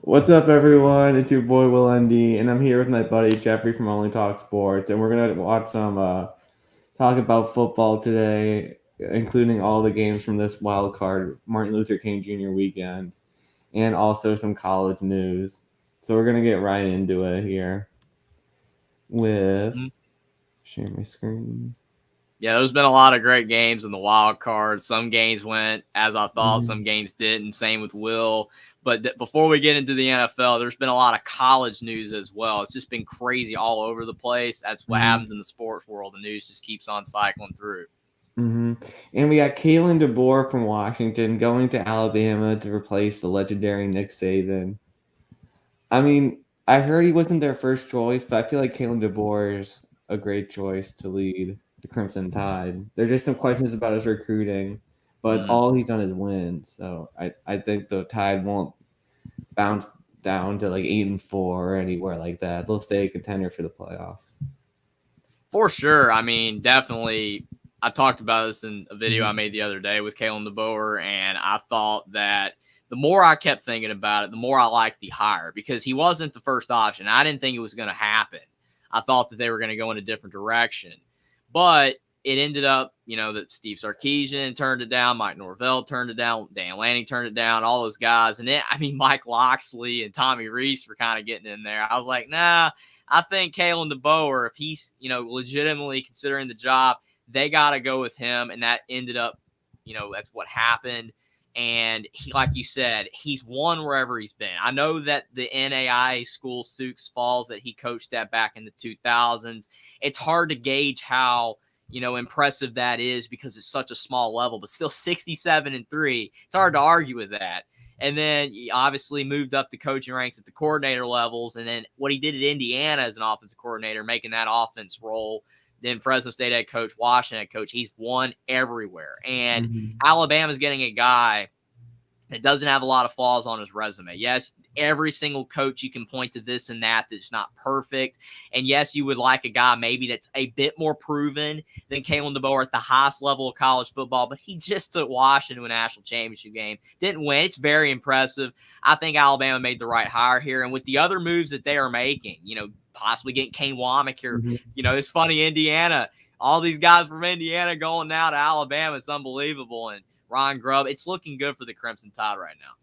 What's up, everyone? It's your boy Will Endy, and I'm here with my buddy Jeffrey from Only Talk Sports, and we're gonna watch some talk about football today, including all the games from this wild card Martin Luther King Jr. weekend, and also some college news. So we're gonna get right into it here with Mhm. share my screen. Yeah, there's been a lot of great games in the wild card. Some games went as I thought, Mhm. some games didn't. Same with Will. But before we get into the NFL, there's been a lot of college news as well. It's just been crazy all over the place. That's what Mhm. happens in the sports world. The news just keeps on cycling through. And we got Kalen DeBoer from Washington going to Alabama to replace the legendary Nick Saban. I mean, I heard he wasn't their first choice, but I feel like Kalen DeBoer is a great choice to lead the Crimson Tide. There are just some questions about his recruiting, but Mm. all he's done is win. So I think the Tide won't bounce down to like 8-4 or anywhere like that. They'll stay a contender for the playoff. For sure. I mean, definitely. I talked about this in a video I Mhm. made the other day with Kalen DeBoer, and I thought that the more I kept thinking about it, the more I liked the hire because he wasn't the first option. I didn't think it was going to happen. I thought that they were going to go in a different direction, but it ended up, that Steve Sarkisian turned it down, Mike Norvell turned it down, Dan Lanning turned it down, all those guys, and then Mike Loxley and Tommy Reese were kind of getting in there. I was like, nah. I think Kalen DeBoer, if he's, legitimately considering the job, they got to go with him. And that ended up, that's what happened. And he, like you said, he's won wherever he's been. I know that the NAIA school, Sioux Falls, that he coached at back in the 2000s, it's hard to gauge how, impressive that is because it's such a small level, but still 67-3. It's hard to argue with that. And then he obviously moved up the coaching ranks at the coordinator levels. And then what he did at Indiana as an offensive coordinator, making that offense roll. Then Fresno State head coach, Washington head coach. He's won everywhere. And Mhm. Alabama's getting a guy that doesn't have a lot of flaws on his resume. Yes, every single coach you can point to this and that's not perfect. And yes, you would like a guy maybe that's a bit more proven than Kalen DeBoer at the highest level of college football, but he just took Washington to a national championship game. Didn't win. It's very impressive. I think Alabama made the right hire here. And with the other moves that they are making, possibly getting Kane Womack here, Mhm. it's funny, Indiana, all these guys from Indiana going now to Alabama. It's unbelievable. And Ron Grubb, it's looking good for the Crimson Tide right now.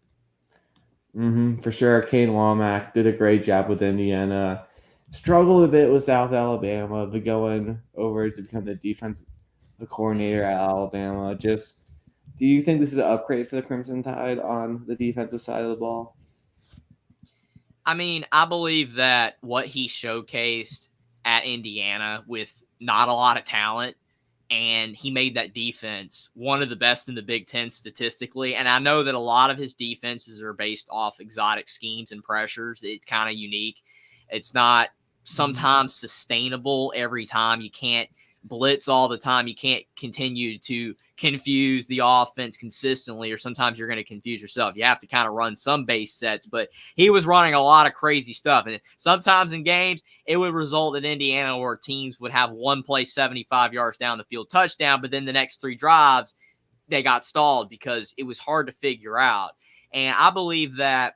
For sure. Kane Womack did a great job with Indiana. Struggled a bit with South Alabama, but going over to become the defensive coordinator at Alabama. Just, do you think this is an upgrade for the Crimson Tide on the defensive side of the ball? I believe that what he showcased at Indiana with not a lot of talent, and he made that defense one of the best in the Big Ten statistically. And I know that a lot of his defenses are based off exotic schemes and pressures. It's kind of unique. It's not sometimes sustainable every time. You can't blitz all the time. You can't continue to confuse the offense consistently, or sometimes you're going to confuse yourself. You have to kind of run some base sets, but he was running a lot of crazy stuff. And sometimes in games, it would result in Indiana where teams would have one play 75 yards down the field touchdown, but then the next three drives, they got stalled because it was hard to figure out. And I believe that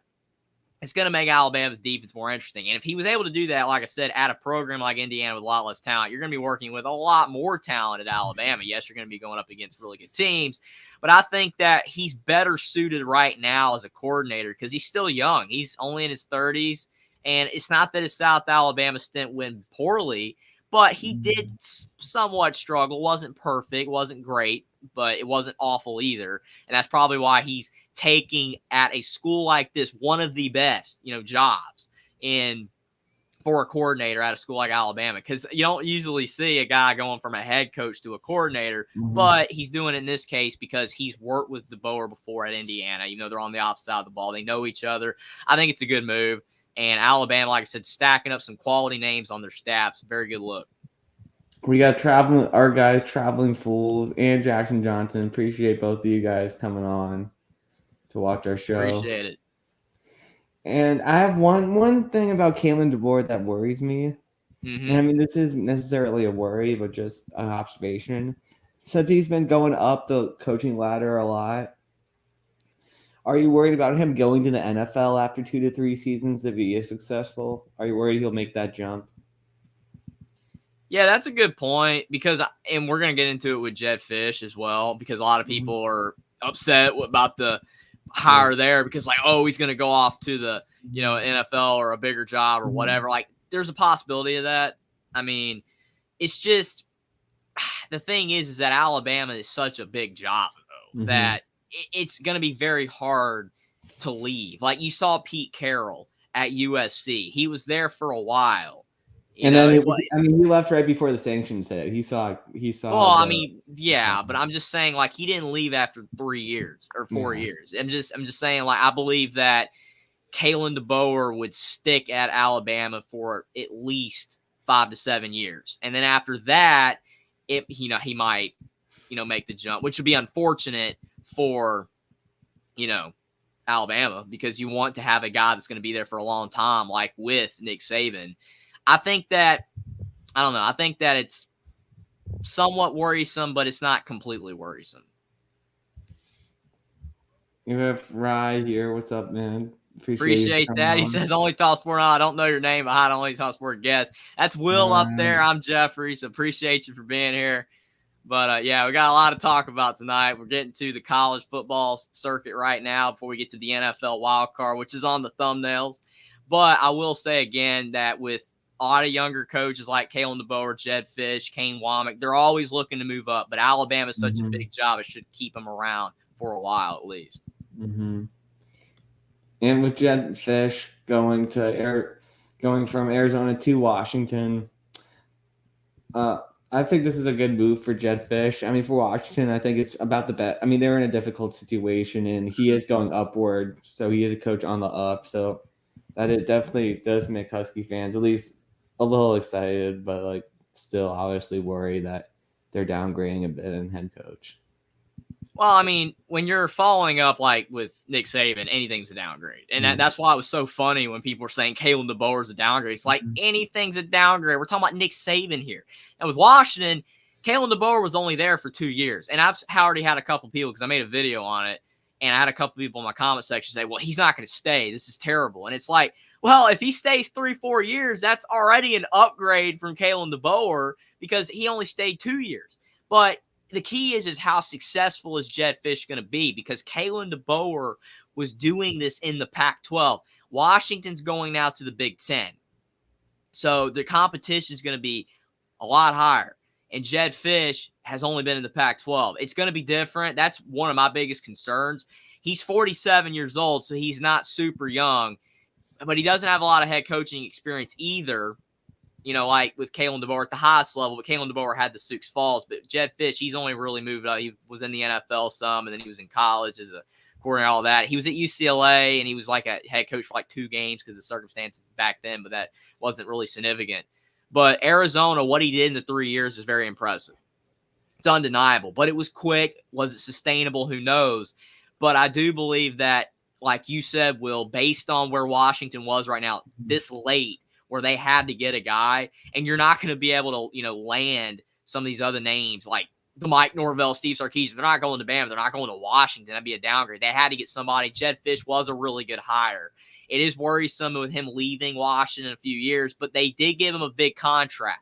it's going to make Alabama's defense more interesting. And if he was able to do that, like I said, at a program like Indiana with a lot less talent, you're going to be working with a lot more talent at Alabama. Yes, you're going to be going up against really good teams, but I think that he's better suited right now as a coordinator because he's still young. He's only in his 30s, and it's not that his South Alabama stint went poorly, but he did somewhat struggle. Wasn't perfect, wasn't great, but it wasn't awful either. And that's probably why he's taking at a school like this one of the best, jobs in for a coordinator at a school like Alabama, because you don't usually see a guy going from a head coach to a coordinator, Mhm. but he's doing it in this case because he's worked with DeBoer before at Indiana. They're on the opposite side of the ball. They know each other. I think it's a good move. And Alabama, like I said, stacking up some quality names on their staffs. Very good look. We got traveling our guys, Traveling Fools, and Jackson Johnson. Appreciate both of you guys coming on to watch our show. Appreciate it. And I have one thing about Kalen DeBoer that worries me. And I Mm-hmm. mean, this isn't necessarily a worry, but just an observation. Since he's been going up the coaching ladder a lot, Are you worried about him going to the NFL after 2 to 3 seasons if he is successful? Are you worried he'll make that jump? Yeah, that's a good point because, and we're going to get into it with Jed Fish as well, because a lot of people are upset about the hire there because like, oh, he's going to go off to the, NFL or a bigger job or whatever. Like there's a possibility of that. I mean, it's just, the thing is that Alabama is such a big job though, that it's going to be very hard to leave. Like you saw Pete Carroll at USC. He was there for a while. And then he left right before the sanctions hit. He saw. Yeah, but I'm just saying, like, he didn't leave after 3 years or 4 years. I'm just saying, like, I believe that Kalen DeBoer would stick at Alabama for at least 5 to 7 years, and then after that, he might make the jump, which would be unfortunate for Alabama, because you want to have a guy that's going to be there for a long time, like with Nick Saban. I think that it's somewhat worrisome, but it's not completely worrisome. You have Rye here. What's up, man? Appreciate that. He says, only Top Sport. I don't know your name, but I only Top Sport guest. That's Will up there. I'm Jeffrey, so appreciate you for being here. But, yeah, we got a lot to talk about tonight. We're getting to the college football circuit right now before we get to the NFL wild card, which is on the thumbnails. But I will say again that with a lot of younger coaches like Kalen DeBoer, Jed Fish, Kane Womack, they're always looking to move up. But Alabama is such a big job, it should keep them around for a while at least. And with Jed Fish going from Arizona to Washington, I think this is a good move for Jed Fish. I mean, for Washington, I think it's about the bet. I mean, they're in a difficult situation, and he is going upward, so he is a coach on the up. So that it definitely does make Husky fans at least a little excited, but like still obviously worried that they're downgrading a bit in head coach. Well, I mean, when you're following up like with Nick Saban, anything's a downgrade. And that's why it was so funny when people were saying Kalen DeBoer is a downgrade. It's like anything's a downgrade. We're talking about Nick Saban here. And with Washington, Kalen DeBoer was only there for 2 years. And I've already had a couple people, because I made a video on it, and I had a couple people in my comment section say, well, he's not going to stay. This is terrible. And it's like, well, if he stays 3-4 years, that's already an upgrade from Kalen DeBoer, because he only stayed 2 years. But the key is how successful is Jed Fish going to be, because Kalen DeBoer was doing this in the Pac-12. Washington's going now to the Big Ten. So the competition is going to be a lot higher. And Jed Fish has only been in the Pac-12. It's going to be different. That's one of my biggest concerns. He's 47 years old, so he's not super young, but he doesn't have a lot of head coaching experience either. Like with Kalen DeBoer at the highest level, but Kalen DeBoer had the Sioux Falls. But Jed Fish, he's only really moved up. He was in the NFL some, and then he was in college as a coordinator and all that. He was at UCLA, and he was like a head coach for like 2 games because of the circumstances back then, but that wasn't really significant. But Arizona, what he did in the 3 years is very impressive. It's undeniable, but it was quick. Was it sustainable? Who knows? But I do believe that, like you said, Will, based on where Washington was right now, this late, where they had to get a guy, and you're not going to be able to, land some of these other names like the Mike Norvell, Steve Sarkisian. They're not going to Bama. They're not going to Washington. That'd be a downgrade. They had to get somebody. Jed Fish was a really good hire. It is worrisome with him leaving Washington in a few years, but they did give him a big contract.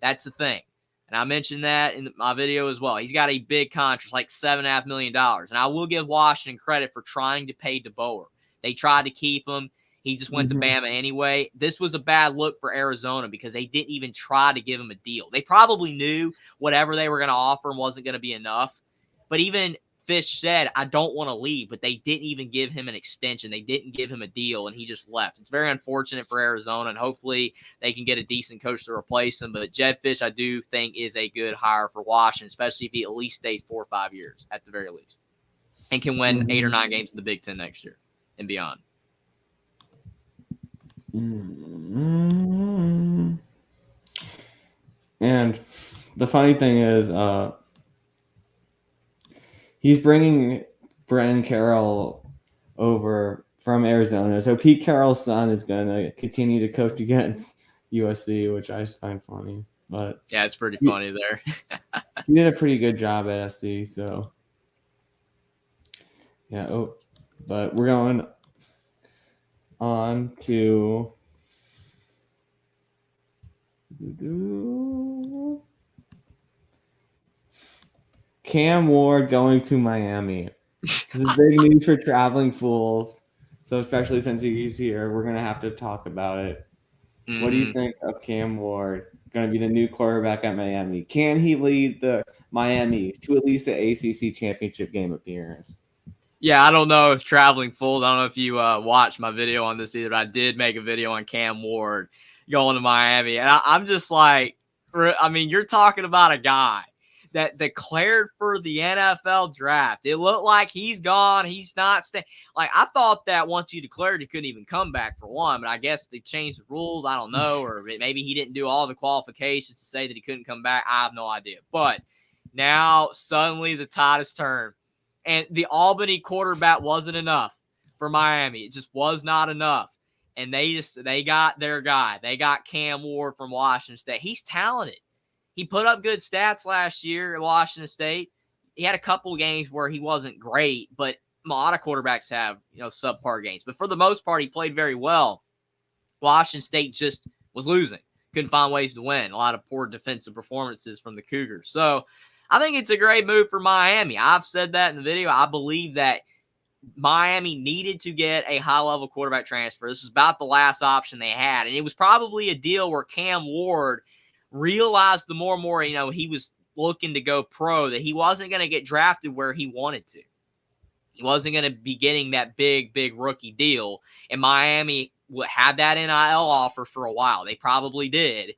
That's the thing. And I mentioned that in my video as well. He's got a big contract, like $7.5 million. And I will give Washington credit for trying to pay DeBoer. They tried to keep him. He just went to Bama anyway. This was a bad look for Arizona because they didn't even try to give him a deal. They probably knew whatever they were going to offer him wasn't going to be enough. But even Fish said, I don't want to leave, but they didn't even give him an extension. They didn't give him a deal, and he just left. It's very unfortunate for Arizona, and hopefully they can get a decent coach to replace him. But Jed Fish, I do think, is a good hire for Washington, especially if he at least stays 4 or 5 years at the very least and can win 8 or 9 games in the Big Ten next year and beyond. And the funny thing is, he's bringing Brennan Carroll over from Arizona. So Pete Carroll's son is going to continue to coach against USC, which I just find funny. But yeah, it's pretty funny there. He did a pretty good job at SC. So yeah. Oh, But we're going on to Cam Ward going to Miami. This is big news for traveling fools. So especially since he's here, we're gonna have to talk about it. Mm-hmm. What do you think of Cam Ward going to be the new quarterback at Miami? Can he lead the Miami to at least the ACC championship game appearance? Yeah, I don't know if traveling fools. I don't know if you watched my video on this either, but I did make a video on Cam Ward going to Miami. And I'm just like, I mean, you're talking about a guy that declared for the NFL draft. It looked like he's gone. He's not staying. Like, I thought that once you declared, he couldn't even come back for one. But I guess they changed the rules. I don't know. Or maybe he didn't do all the qualifications to say that he couldn't come back. I have no idea. But now suddenly the tide has turned. And the Albany quarterback wasn't enough for Miami. It just was not enough. And they got their guy. They got Cam Ward from Washington State. He's talented. He put up good stats last year at Washington State. He had a couple games where he wasn't great, but a lot of quarterbacks have, subpar games. But for the most part, he played very well. Washington State just was losing. Couldn't find ways to win. A lot of poor defensive performances from the Cougars. So I think it's a great move for Miami. I've said that in the video. I believe that Miami needed to get a high-level quarterback transfer. This was about the last option they had. And it was probably a deal where Cam Ward realized the more and more, he was looking to go pro, that he wasn't going to get drafted where he wanted to. He wasn't going to be getting that big rookie deal. And Miami had that NIL offer for a while. They probably did.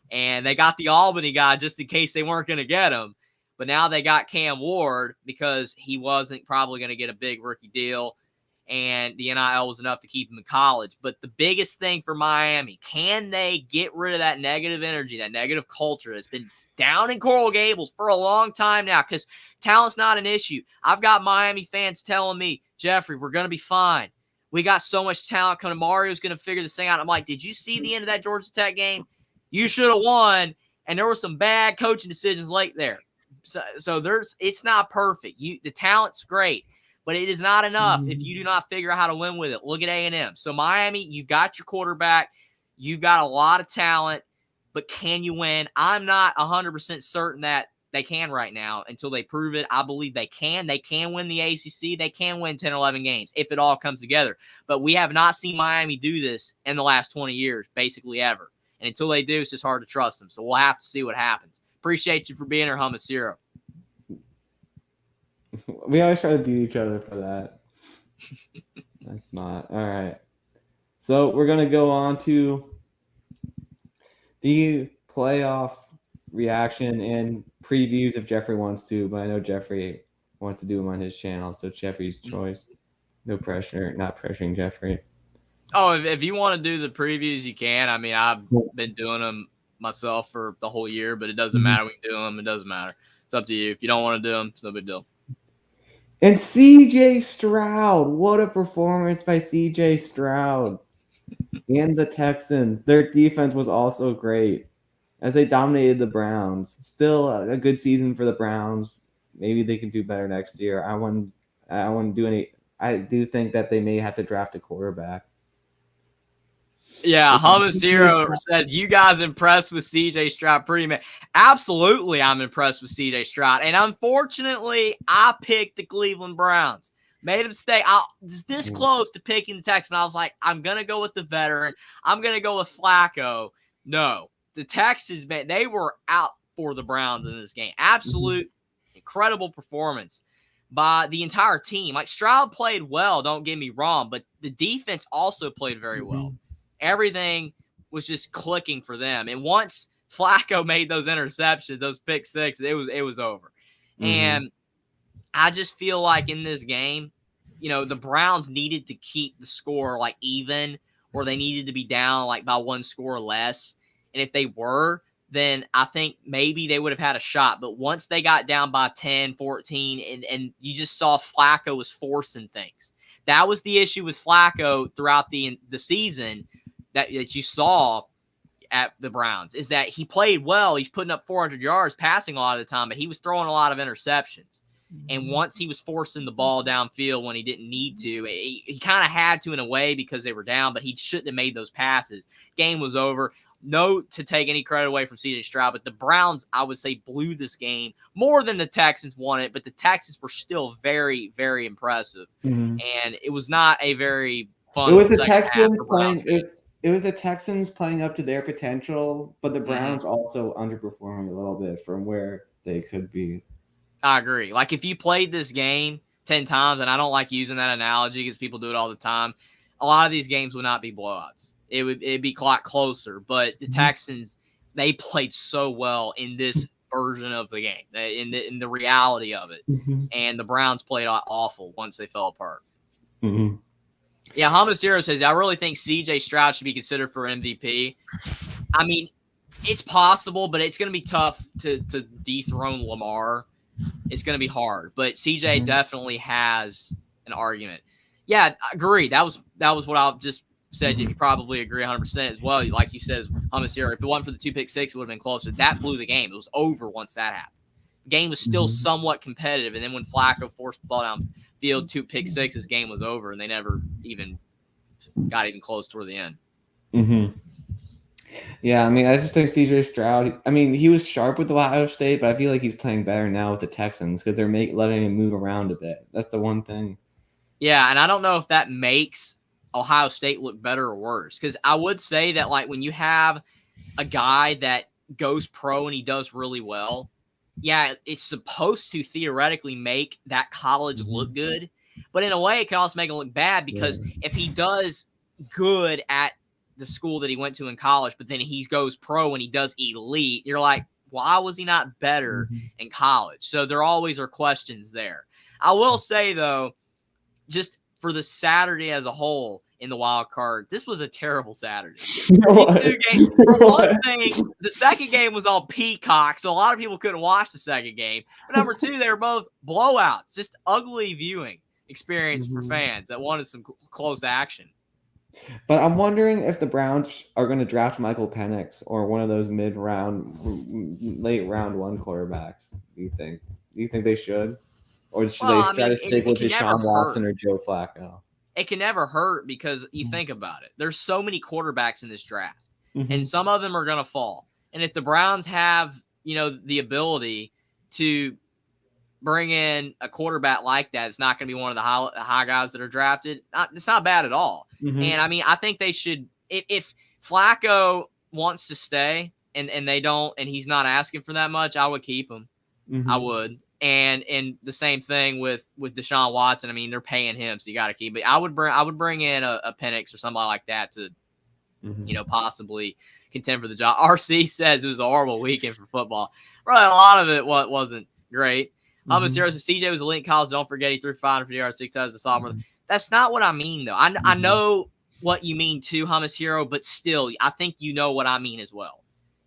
And they got the Albany guy just in case they weren't going to get him. But now they got Cam Ward because he wasn't probably going to get a big rookie deal. And the NIL was enough to keep him in college. But the biggest thing for Miami, can they get rid of that negative energy, that negative culture that's been down in Coral Gables for a long time now? Because talent's not an issue. I've got Miami fans telling me, Jeffrey, we're going to be fine. We got so much talent coming. Mario's going to figure this thing out. I'm like, did you see the end of that Georgia Tech game? You should have won. And there were some bad coaching decisions late there. So it's not perfect. The talent's great, but it is not enough if you do not figure out how to win with it. Look at A&M. So Miami, you've got your quarterback, you've got a lot of talent, but can you win? I'm not 100% certain that they can right now until they prove it. I believe they can. They can win the ACC. They can win 10 or 11 games if it all comes together. But we have not seen Miami do this in the last 20 years, basically ever. And until they do, it's just hard to trust them. So we'll have to see what happens. Appreciate you for being here, Hummus Hero. We always try to beat each other for that. That's not. All right. So we're going to go on to the playoff reaction and previews if Jeffrey wants to, but I know Jeffrey wants to do them on his channel, so Jeffrey's choice. No pressure, not pressuring Jeffrey. Oh, if you want to do the previews, you can. I mean, I've been doing them myself for the whole year, but it doesn't matter. We can do them. It doesn't matter. It's up to you. If you don't want to do them, it's no big deal. And CJ Stroud. What a performance by CJ Stroud and the Texans. Their defense was also great as they dominated the Browns. Still a good season for the Browns. Maybe they can do better next year. I wouldn't do any. I do think that they may have to draft a quarterback. Yeah, Hummus Hero says, you guys impressed with CJ Stroud? Pretty much. Absolutely, I'm impressed with CJ Stroud. And unfortunately, I picked the Cleveland Browns. Made a mistake. I was this close to picking the Texans, but I was like, I'm going to go with the veteran. I'm going to go with Flacco. No, the Texans, man, they were out for the Browns in this game. Absolute incredible performance by the entire team. Like, Stroud played well, don't get me wrong, but the defense also played very well. Everything was just clicking for them. And once Flacco made those interceptions, those pick six, it was over. And I just feel like in this game, the Browns needed to keep the score like even, or they needed to be down like by one score less. And if they were, then I think maybe they would have had a shot. But once they got down by 10, 14, and you just saw Flacco was forcing things. That was the issue with Flacco throughout the season that you saw at the Browns, is that he played well. He's putting up 400 yards passing a lot of the time, but he was throwing a lot of interceptions. And once he was forcing the ball downfield when he didn't need to, he kind of had to in a way because they were down, but he shouldn't have made those passes. Game was over. No to take any credit away from CJ Stroud, but the Browns, I would say, blew this game more than the Texans won it, but the Texans were still very, very impressive. Mm-hmm. And it was not a very fun It was the second half Texans for Browns playing. fans. It was the Texans playing up to their potential, but the Mm-hmm. Browns also underperforming a little bit from where they could be. I agree. Like, if you played this game 10 times, and I don't like using that analogy because people do it all the time, a lot of these games would not be blowouts. It'd be a lot closer. But the Texans, they played so well in this version of the game, in the reality of it. Mm-hmm. And the Browns played awful once they fell apart. Mm-hmm. Yeah, Hamasiro says, I really think CJ Stroud should be considered for MVP. I mean, it's possible, but it's going to be tough to dethrone Lamar. It's going to be hard, but CJ definitely has an argument. Yeah, I agree. That was what I just said. You probably agree 100% as well. Like you said, Hamasiro, if it wasn't for the 2 pick six, it would have been closer. That blew the game. It was over once that happened. The game was still somewhat competitive, and then when Flacco forced the ball downfield, 2 pick sixes, game was over, and they never even got even close toward the end. Mm-hmm. Yeah, I mean, I just think CJ Stroud. I mean, he was sharp with Ohio State, but I feel like he's playing better now with the Texans because they're letting him move around a bit. That's the one thing. Yeah, and I don't know if that makes Ohio State look better or worse, because I would say that, like, when you have a guy that goes pro and he does really well, yeah, it's supposed to theoretically make that college look good, but in a way it can also make it look bad because if he does good at the school that he went to in college, but then he goes pro and he does elite, you're like, why was he not better in college? So there always are questions there. I will say, though, just for the Saturday as a whole in the wild card, this was a terrible Saturday. These 2 games, for one thing, the second game was on Peacock, so a lot of people couldn't watch the second game. But number 2, they were both blowouts, just ugly viewing experience for fans that wanted some close action. But I'm wondering if the Browns are going to draft Michael Penix or one of those late round 1 quarterbacks. Do you think? Do you think they should? Or should they try to stick with Deshaun Watson or Joe Flacco? It can never hurt because you think about it. There's so many quarterbacks in this draft, and some of them are going to fall. And if the Browns have, the ability to bring in a quarterback like that, it's not going to be one of the high guys that are drafted. It's not bad at all. And I mean, I think they should, if Flacco wants to stay and they don't, and he's not asking for that much, I would keep him. I would. And the same thing with Deshaun Watson. I mean, they're paying him, so you got to keep it. I would bring in a Penix or somebody like that to, possibly contend for the job. RC says it was a horrible weekend for football. Probably a lot of it wasn't great. CJ was elite in college. Don't forget he threw 550 yards, 6 times as a sophomore. That's not what I mean, though. I know what you mean too, Hamasiro, but still, I think you know what I mean as well.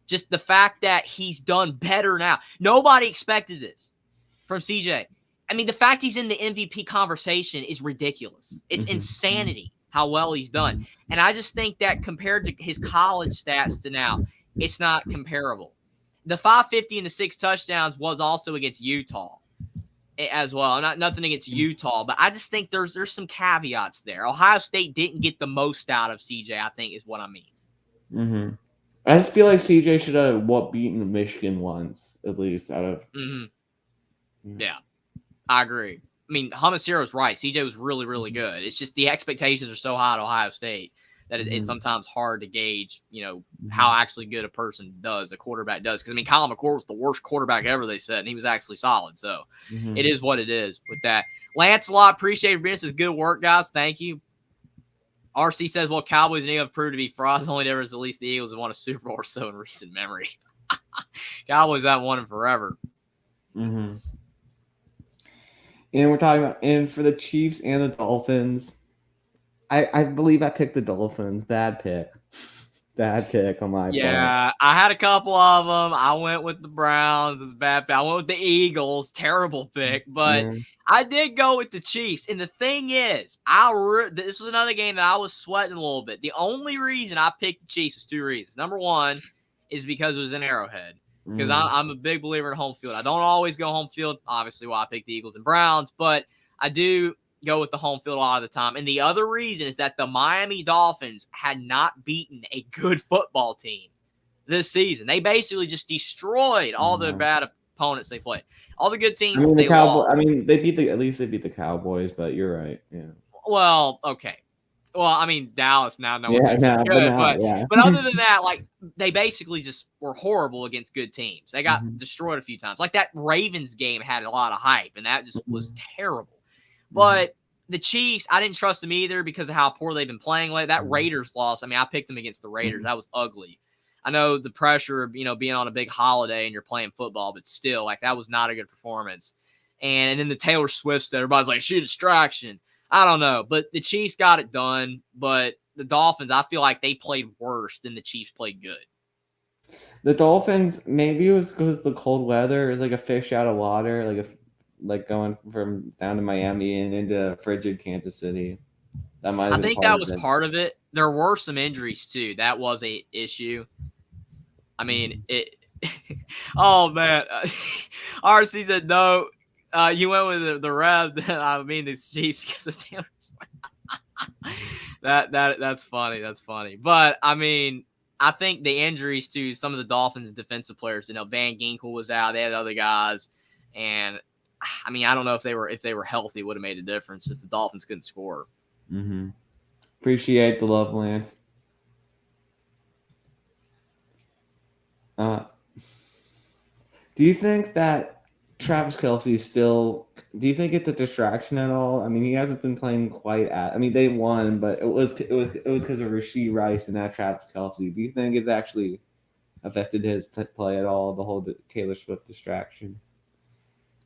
Just the fact that he's done better now. Nobody expected this from CJ. I mean, the fact he's in the MVP conversation is ridiculous. It's insanity how well he's done. And I just think that compared to his college stats to now, it's not comparable. The 550 and the 6 touchdowns was also against Utah as well. Nothing against Utah, but I just think there's some caveats there. Ohio State didn't get the most out of CJ, I think is what I mean. I just feel like CJ should have beaten Michigan once, at least, out of... Yeah, I agree. I mean, Hamasiro's right. CJ was really, really good. It's just the expectations are so high at Ohio State that it's sometimes hard to gauge, how actually good a quarterback does. Because, I mean, Kyle McCord was the worst quarterback ever, they said, and he was actually solid. So it is what it is with that. Lancelot, appreciate it. This is good work, guys. Thank you. RC says, well, Cowboys and Eagles have proved to be frauds. The only difference, at least the Eagles have won a Super Bowl or so in recent memory. Cowboys haven't won in forever. And we're talking about, and for the Chiefs and the Dolphins, I believe I picked the Dolphins. Bad pick on my part. Yeah, I had a couple of them. I went with the Browns. It's a bad pick. I went with the Eagles. Terrible pick. But I did go with the Chiefs. And the thing is, this was another game that I was sweating a little bit. The only reason I picked the Chiefs was 2 reasons. Number one is because it was in Arrowhead. because I'm a big believer in home field. I don't always go home field, obviously, why I pick the Eagles and Browns, but I do go with the home field a lot of the time. And the other reason is that the Miami Dolphins had not beaten a good football team this season. They basically just destroyed all the bad opponents they played. All the good teams they lost. I mean, at least they beat the Cowboys, but you're right. Yeah. Well, okay. Well, I mean, Dallas now no one Yeah, thinks no, they're but good, now, yeah. but other than that, like they basically just were horrible against good teams. They got destroyed a few times. Like that Ravens game had a lot of hype, and that just was terrible. But the Chiefs, I didn't trust them either because of how poor they've been playing lately. That Raiders loss, I mean, I picked them against the Raiders. That was ugly. I know the pressure of, being on a big holiday and you're playing football, but still, like, that was not a good performance. And then the Taylor Swift stuff, everybody's like, she a distraction. I don't know, but the Chiefs got it done. But the Dolphins, I feel like they played worse than the Chiefs played good. The Dolphins, maybe it was because the cold weather. It was like a fish out of water, like going from down to Miami and into frigid Kansas City. That might have I been think that was part of it. There were some injuries too. That was a issue. I mean, it. Oh man, RC said no. You went with the Revs. I mean, the Chiefs because of Taylor Swift. That's funny. That's funny. But I mean, I think the injuries to some of the Dolphins defensive players. Van Ginkel was out. They had other guys, and I mean, I don't know if they were healthy, it would have made a difference since the Dolphins couldn't score. Mm-hmm. Appreciate the love, Lance. Do you think that Travis Kelce still? Do you think it's a distraction at all? I mean, he hasn't been playing quite at. I mean, they won, but it was because of Rashee Rice and not Travis Kelce. Do you think it's actually affected his play at all? The whole Taylor Swift distraction.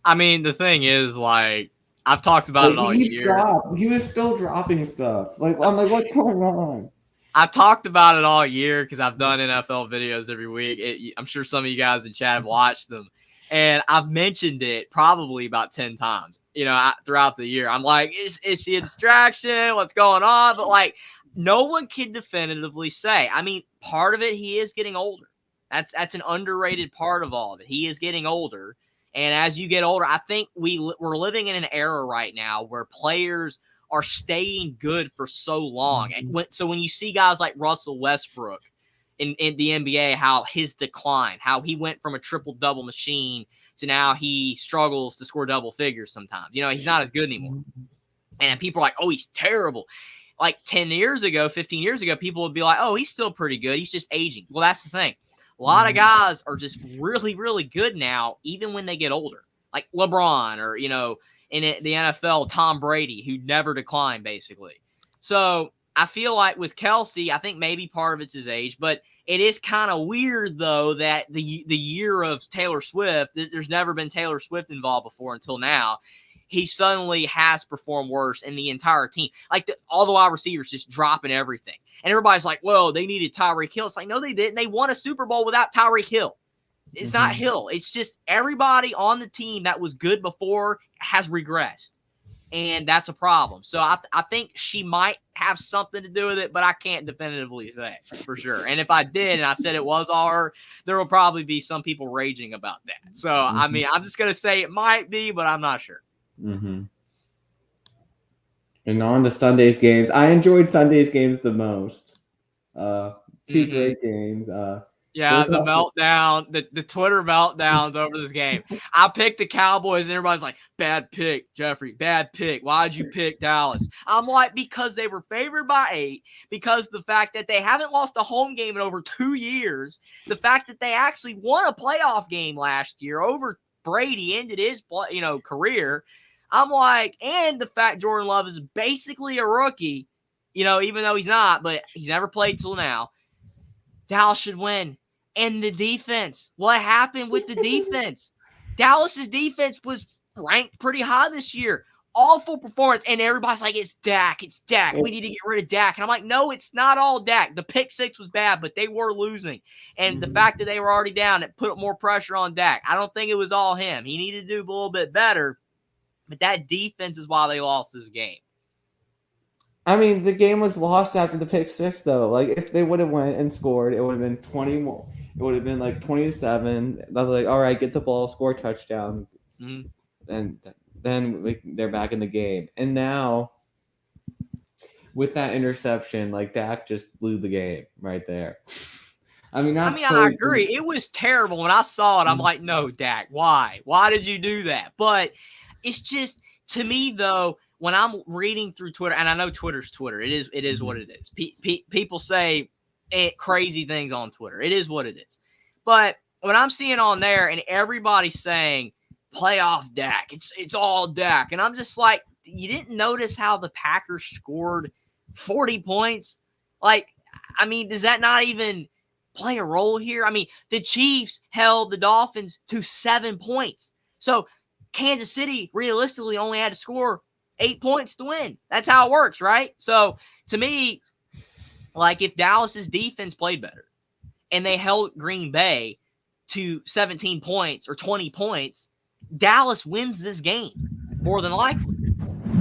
I mean, the thing is, like, I've talked about it all year. He was still dropping stuff. Like, I'm like, what's going on? I've talked about it all year because I've done NFL videos every week. I'm sure some of you guys in chat have watched them. And I've mentioned it probably about 10 times, throughout the year. I'm like, is she a distraction? What's going on? But, like, no one can definitively say. I mean, part of it, he is getting older. That's an underrated part of all of it. He is getting older. And as you get older, I think we're living in an era right now where players are staying good for so long. And so when you see guys like Russell Westbrook in the NBA, how his decline, how he went from a triple-double machine to now he struggles to score double figures sometimes. He's not as good anymore. And people are like, oh, he's terrible. Like 10 years ago, 15 years ago, people would be like, oh, he's still pretty good. He's just aging. Well, that's the thing. A lot of guys are just really, really good now, even when they get older. Like LeBron or, in the NFL, Tom Brady, who never declined, basically. So I feel like with Kelce, I think maybe part of it's his age, but it is kind of weird, though, that the year of Taylor Swift, there's never been Taylor Swift involved before until now. He suddenly has performed worse in the entire team. Like all the wide receivers just dropping everything. And everybody's like, well, they needed Tyreek Hill. It's like, no, they didn't. They won a Super Bowl without Tyreek Hill. It's not Hill. It's just everybody on the team that was good before has regressed. And that's a problem. So I think she might have something to do with it, but I can't definitively say for sure. And if I did and I said it was all her, there will probably be some people raging about that. So, I mean, I'm just going to say it might be, but I'm not sure. And on to Sunday's games. I enjoyed Sunday's games the most. Two great games. Yeah, the meltdown, the Twitter meltdowns over this game. I picked the Cowboys, and everybody's like, bad pick, Jeffrey, bad pick. Why'd you pick Dallas? I'm like, because they were favored by 8, because the fact that they haven't lost a home game in over 2 years, the fact that they actually won a playoff game last year over Brady, ended his career. I'm like, and the fact Jordan Love is basically a rookie, even though he's not, but he's never played till now. Dallas should win. And the defense, what happened with the defense? Dallas's defense was ranked pretty high this year. Awful performance. And everybody's like, it's Dak. It's Dak. We need to get rid of Dak. And I'm like, no, it's not all Dak. The pick 6 was bad, but they were losing. And the fact that they were already down, it put more pressure on Dak. I don't think it was all him. He needed to do a little bit better. But that defense is why they lost this game. I mean, the game was lost after the pick 6, though. Like, if they would have went and scored, it would have been 20 more. it would have been like 20-7. I was like, all right, get the ball, score a touchdown, Mhm. and then they're back in the game. And now with that interception, like Dak just blew the game right there. I mean, not I fully. agree. It was terrible. When I saw it, I'm like, no, Dak, why? Why did you do that? But it's just, to me, though, when I'm reading through Twitter, and I know Twitter's Twitter, it is what it is. People say crazy things on Twitter. It is what it is. But when I'm seeing on there and everybody's saying playoff Dak, it's all Dak, and I'm just like, you didn't notice how the Packers scored 40 points? Like, I mean, does that not even play a role here? I mean, the Chiefs held the Dolphins to 7 points. So Kansas City realistically only had to score 8 points to win. That's how it works, right? So to me, like if Dallas's defense played better and they held Green Bay to 17 points or 20 points, Dallas wins this game more than likely.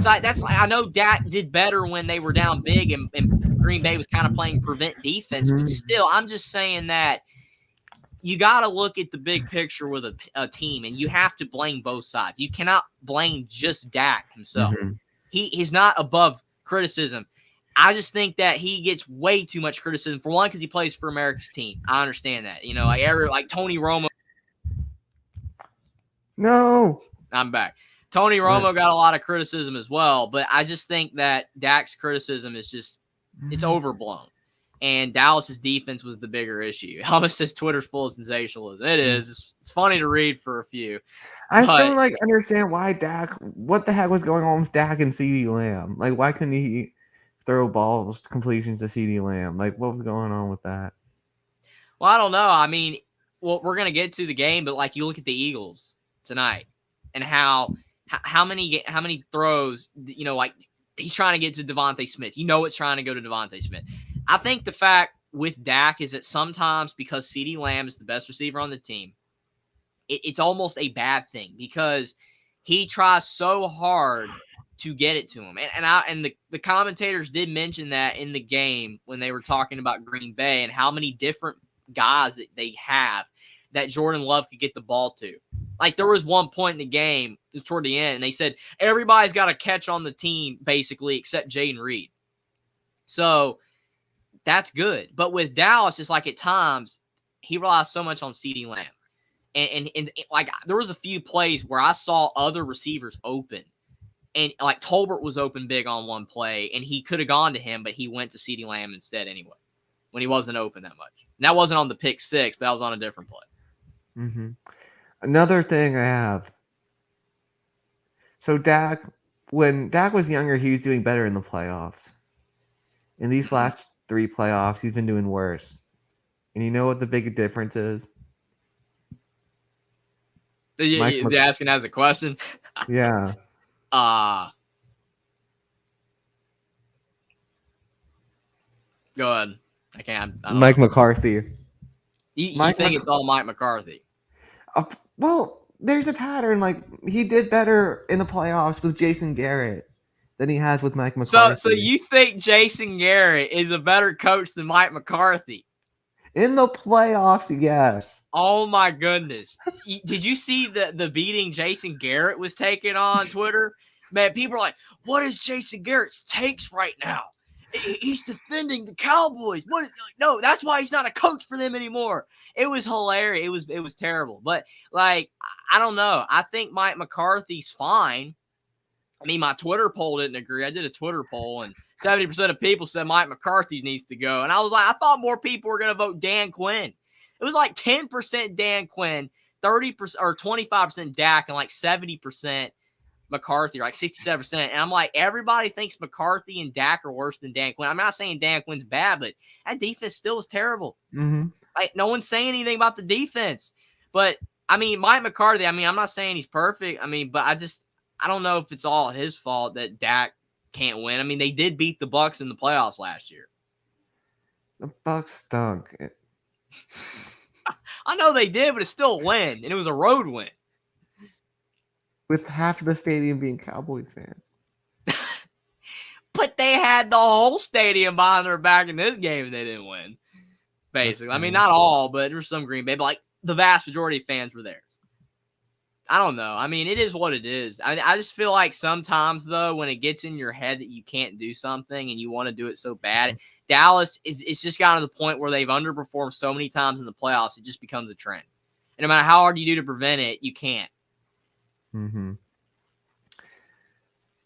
So I know Dak did better when they were down big and Green Bay was kind of playing prevent defense, but still, I'm just saying that you got to look at the big picture with a team, and you have to blame both sides. You cannot blame just Dak himself. Mm-hmm. He's not above criticism. I just think that he gets way too much criticism, for one, because he plays for America's team. I understand that. You know, like Tony Romo. No. I'm back. Tony Romo got a lot of criticism as well, but I just think that Dak's criticism is just, it's overblown. And Dallas's defense was the bigger issue. Almost says Twitter's full of sensationalism. It is. It's funny to read for a few. I still don't understand why Dak. What the heck was going on with Dak and CeeDee Lamb? Like, why couldn't he throw balls completions to CeeDee Lamb? Like, what was going on with that? Well, I don't know. I mean, well, we're gonna get to the game, but like you look at the Eagles tonight and how many throws, you know, like he's trying to get to Devontae Smith. You know, it's trying to go to Devontae Smith. I think the fact with Dak is that sometimes because CeeDee Lamb is the best receiver on the team, it's almost a bad thing because he tries so hard to get it to him. And the commentators did mention that in the game when they were talking about Green Bay and how many different guys that they have that Jordan Love could get the ball to. Like there was one point in the game toward the end, and they said everybody's got a catch on the team basically except Jaden Reed. So that's good. But with Dallas, it's like at times he relies so much on CeeDee Lamb. And like there was a few plays where I saw other receivers open. And like Tolbert was open big on one play, and he could have gone to him, but he went to CeeDee Lamb instead anyway when he wasn't open that much. And that wasn't on the pick six, but that was on a different play. Mm-hmm. Another thing I have. So Dak, when Dak was younger, he was doing better in the playoffs. In these last 3 playoffs, he's been doing worse. And you know what the big difference is? You're asking as a question? Yeah. Go ahead. I can't. I don't Mike know. McCarthy. You think it's all Mike McCarthy? Well, there's a pattern. Like he did better in the playoffs with Jason Garrett than he has with Mike McCarthy. So you think Jason Garrett is a better coach than Mike McCarthy? In the playoffs, yes. Oh my goodness! Did you see the beating Jason Garrett was taking on Twitter? Man, people are like, "What is Jason Garrett's takes right now? He's defending the Cowboys. What is no? That's why he's not a coach for them anymore." It was hilarious. It was terrible. But like, I don't know. I think Mike McCarthy's fine. I mean, my Twitter poll didn't agree. I did a Twitter poll, and 70% of people said Mike McCarthy needs to go. And I was like, I thought more people were going to vote Dan Quinn. It was like 10% Dan Quinn, 30% or 25% Dak, and like 70% McCarthy, or like 67%. And I'm like, everybody thinks McCarthy and Dak are worse than Dan Quinn. I'm not saying Dan Quinn's bad, but that defense still was terrible. Mm-hmm. Like, no one's saying anything about the defense. But, I mean, Mike McCarthy, I mean, I'm not saying he's perfect. I mean, but I don't know if it's all his fault that Dak can't win. I mean, they did beat the Bucs in the playoffs last year. The Bucs stunk. I know they did, but it's still a win, and it was a road win. With half of the stadium being Cowboy fans. But they had the whole stadium behind their back in this game, and they didn't win. basically. I mean, not all, but there's some Green Bay, but like the vast majority of fans were there. I don't know. I mean, it is what it is. I just feel like sometimes, though, when it gets in your head that you can't do something and you want to do it so bad, Dallas it's just gotten to the point where they've underperformed so many times in the playoffs, it just becomes a trend. And no matter how hard you do to prevent it, you can't. Mm-hmm.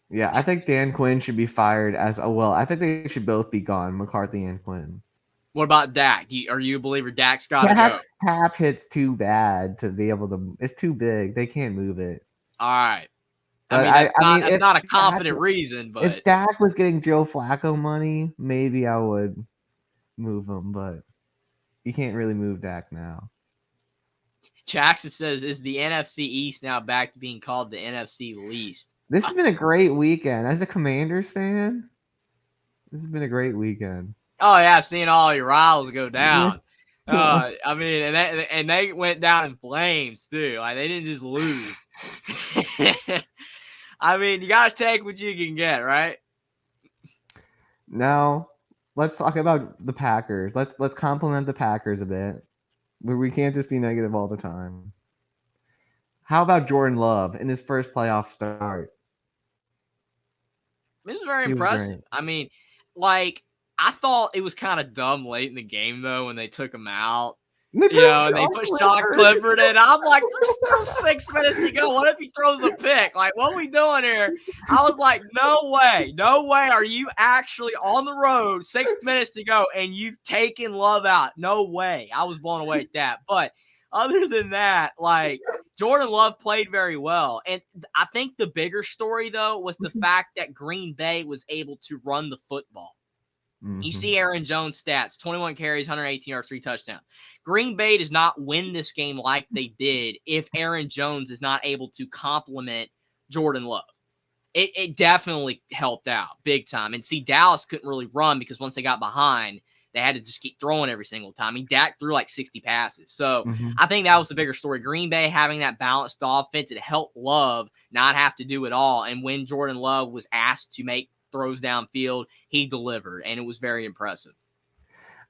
Yeah, I think Dan Quinn should be fired as well. I think they should both be gone, McCarthy and Quinn. What about Dak? Are you a believer Dak's got to go? Cap hit's too bad to be able to. It's too big. They can't move it. All right. That's not a confident reason, but if Dak was getting Joe Flacco money, maybe I would move him. But you can't really move Dak now. Jackson says, "Is the NFC East now back to being called the NFC least?" This has been a great weekend. As a Commanders fan, this has been a great weekend. Oh yeah, seeing all your rivals go down. I mean, and they went down in flames too. Like they didn't just lose. I mean, you gotta take what you can get, right? Now, let's talk about the Packers. Let's compliment the Packers a bit. We can't just be negative all the time. How about Jordan Love in his first playoff start? It was very impressive. I mean, like, I thought it was kind of dumb late in the game, though, when they took him out. And they put Sean Clifford in. I'm like, there's still 6 minutes to go. What if he throws a pick? Like, what are we doing here? I was like, no way. No way are you actually on the road, 6 minutes to go, and you've taken Love out. No way. I was blown away at that. But other than that, like, Jordan Love played very well. And I think the bigger story, though, was the fact that Green Bay was able to run the football. Mm-hmm. You see Aaron Jones' stats, 21 carries, 118 yards, 3 touchdowns. Green Bay does not win this game like they did if Aaron Jones is not able to complement Jordan Love. It definitely helped out big time. And see, Dallas couldn't really run because once they got behind, they had to just keep throwing every single time. I mean, Dak threw like 60 passes. So I think that was the bigger story. Green Bay having that balanced offense, it helped Love not have to do it all. And when Jordan Love was asked to make throws downfield, he delivered, and it was very impressive.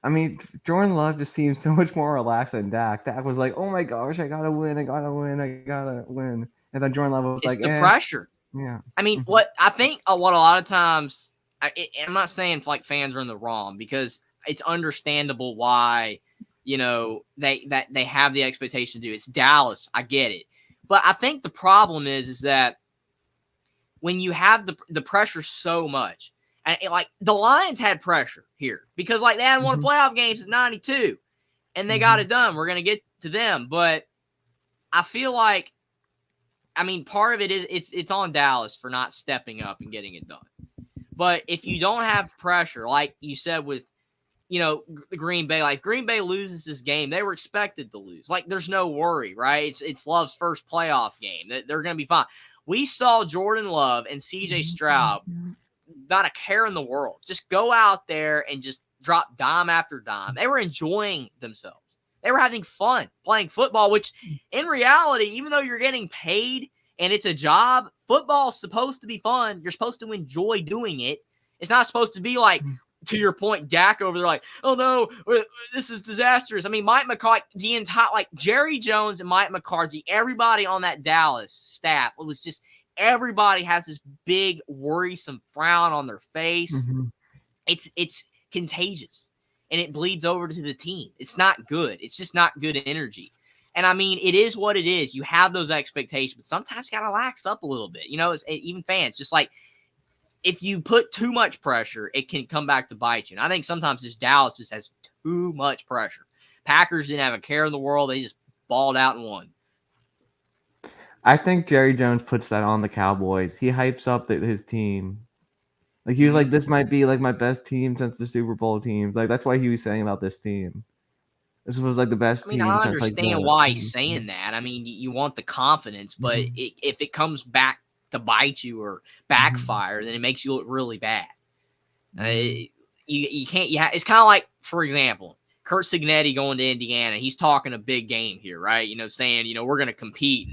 I mean, Jordan Love just seems so much more relaxed than Dak. Dak was like, oh my gosh, I gotta win. And then Jordan Love was it's the pressure. Yeah. I mean, what a lot of times, I'm not saying like fans are in the wrong, because it's understandable why, they have the expectation to do it. It's Dallas. I get it. But I think the problem is that when you have the pressure so much, and like the Lions had pressure here because like they hadn't won playoff games in 92 and they got it done. We're going to get to them. But I feel like, I mean, part of it is it's on Dallas for not stepping up and getting it done. But if you don't have pressure, like you said with, Green Bay, like Green Bay loses this game, they were expected to lose. Like there's no worry, right? It's Love's first playoff game. They're going to be fine. We saw Jordan Love and CJ Stroud, not a care in the world, just go out there and just drop dime after dime. They were enjoying themselves. They were having fun playing football, which in reality, even though you're getting paid and it's a job, football is supposed to be fun. You're supposed to enjoy doing it. It's not supposed to be like, to your point, Dak over there like, oh no, this is disastrous. I mean, Mike McCarthy, the entire, like Jerry Jones and Mike McCarthy, everybody on that Dallas staff, it was just, everybody has this big worrisome frown on their face. It's contagious and it bleeds over to the team. It's not good. It's just not good energy. And I mean, it is what it is. You have those expectations, but sometimes you got to lax up a little bit. Even fans, just like, if you put too much pressure, it can come back to bite you. And I think sometimes this Dallas just has too much pressure. Packers didn't have a care in the world. They just balled out and won. I think Jerry Jones puts that on the Cowboys. He hypes up his team. Like he was like, this might be like my best team since the Super Bowl teams. Like that's why he was saying about this team. This was like the best team. I understand why he's saying that. I mean, you want the confidence, but if it comes back to bite you or backfire, then it makes you look really bad. You can't. It's kind of like, for example, Kurt Signetti going to Indiana. He's talking a big game here, right? Saying we're going to compete,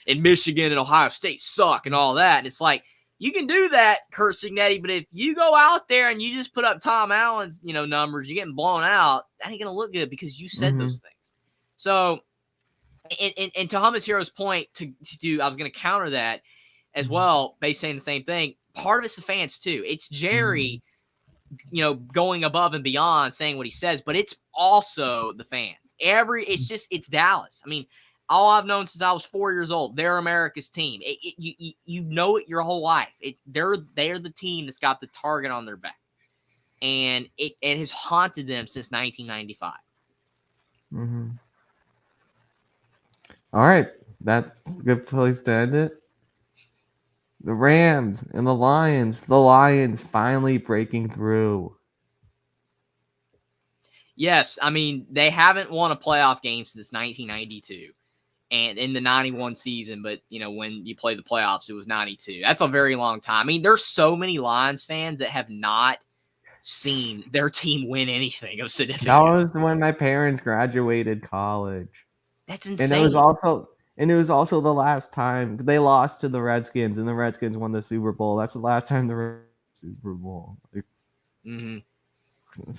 and Michigan and Ohio State suck and all that. And it's like, You can do that, Kurt Signetti, but if you go out there and you just put up Tom Allen's, numbers, you're getting blown out, that ain't going to look good because you said those things. So, and to Hummus Hero's point, to I was going to counter that as well by saying the same thing. Part of it's the fans, too. It's Jerry, going above and beyond saying what he says, but it's also the fans. It's Dallas. I mean, all I've known since I was 4 years old, they're America's team. You know it your whole life. They're the team that's got the target on their back, and it has haunted them since 1995. All right, that's a good place to end it. The Rams and the Lions. The Lions finally breaking through. Yes, I mean, they haven't won a playoff game since 1992. And in the 91 season, but when you play the playoffs, it was 92. That's a very long time. I mean, there's so many Lions fans that have not seen their team win anything of significance. That was when my parents graduated college. That's insane. And it was also the last time they lost to the Redskins, and the Redskins won the Super Bowl. That's the last time they were Super Bowl.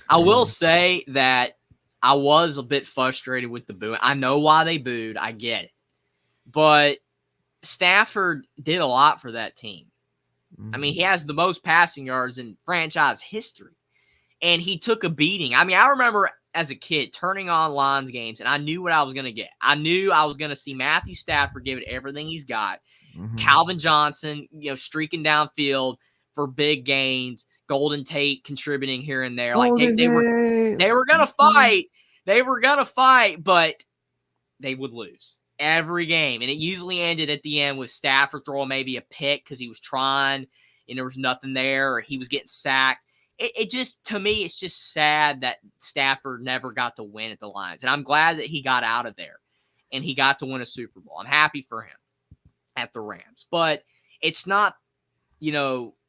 I will say that I was a bit frustrated with the booing. I know why they booed. I get it. But Stafford did a lot for that team. I mean, he has the most passing yards in franchise history. And he took a beating. I mean, I remember as a kid turning on Lions games, and I knew what I was going to get. I knew I was going to see Matthew Stafford give it everything he's got. Calvin Johnson, streaking downfield for big gains. Golden Tate contributing here and there. Like they were going to fight. They were going to fight, but they would lose every game. And it usually ended at the end with Stafford throwing maybe a pick because he was trying and there was nothing there, or he was getting sacked. It just, to me, it's just sad that Stafford never got to win at the Lions. And I'm glad that he got out of there and he got to win a Super Bowl. I'm happy for him at the Rams. But it's not,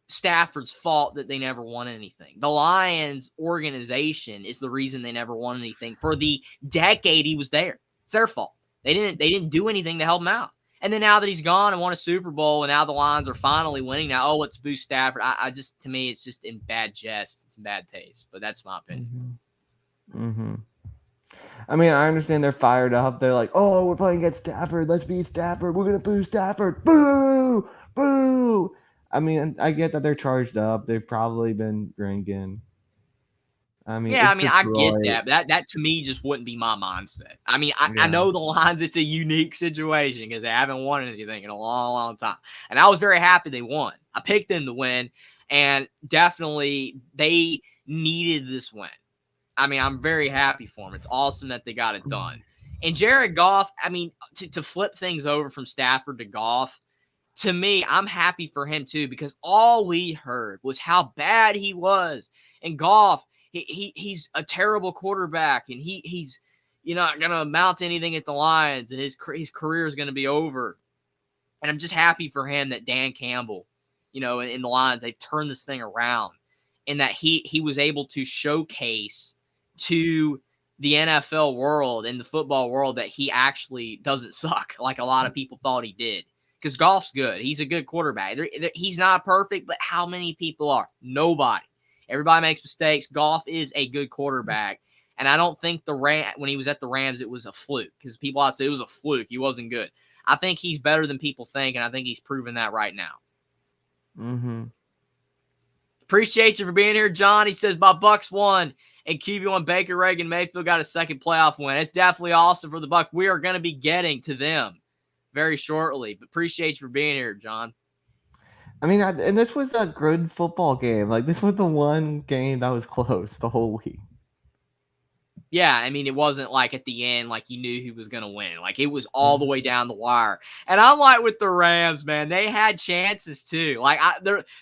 Stafford's fault that they never won anything. The Lions organization is the reason they never won anything. For the decade he was there, it's their fault. They didn't do anything to help him out. And then now that he's gone and won a Super Bowl, and now the Lions are finally winning, now, let's boost Stafford. To me, it's just in bad jest. It's in bad taste. But that's my opinion. I mean, I understand they're fired up. They're like, oh, we're playing against Stafford. Let's beat Stafford. We're going to boo Stafford. Boo! Boo! I mean, I get that they're charged up. They've probably been drinking. I mean, I get that. But that to me just wouldn't be my mindset. I mean, I know the Lions, it's a unique situation because they haven't won anything in a long, long time. And I was very happy they won. I picked them to win, and definitely they needed this win. I mean, I'm very happy for them. It's awesome that they got it done. And Jared Goff, I mean, to flip things over from Stafford to Goff, to me, I'm happy for him too, because all we heard was how bad he was. And Goff, he's a terrible quarterback, and he's not going to amount to anything at the Lions, and his career is going to be over. And I'm just happy for him that Dan Campbell, in the Lions, they've turned this thing around, and that he was able to showcase to the NFL world and the football world that he actually doesn't suck like a lot of people thought he did. Because Goff's good. He's a good quarterback. He's not perfect, but how many people are? Nobody. Everybody makes mistakes. Goff is a good quarterback. And I don't think when he was at the Rams, it was a fluke. Because people always say it was a fluke. He wasn't good. I think he's better than people think, and I think he's proven that right now. Appreciate you for being here, John. He says, my Bucks won, and QB1 Baker Reagan Mayfield got a second playoff win. It's definitely awesome for the Bucks. We are going to be getting to them very shortly. But appreciate you for being here, John. I mean, and this was a good football game. Like, this was the one game that was close the whole week. Yeah, I mean, it wasn't like at the end, like you knew who was going to win. Like, it was all the way down the wire. And I'm like with the Rams, man, they had chances too. Like,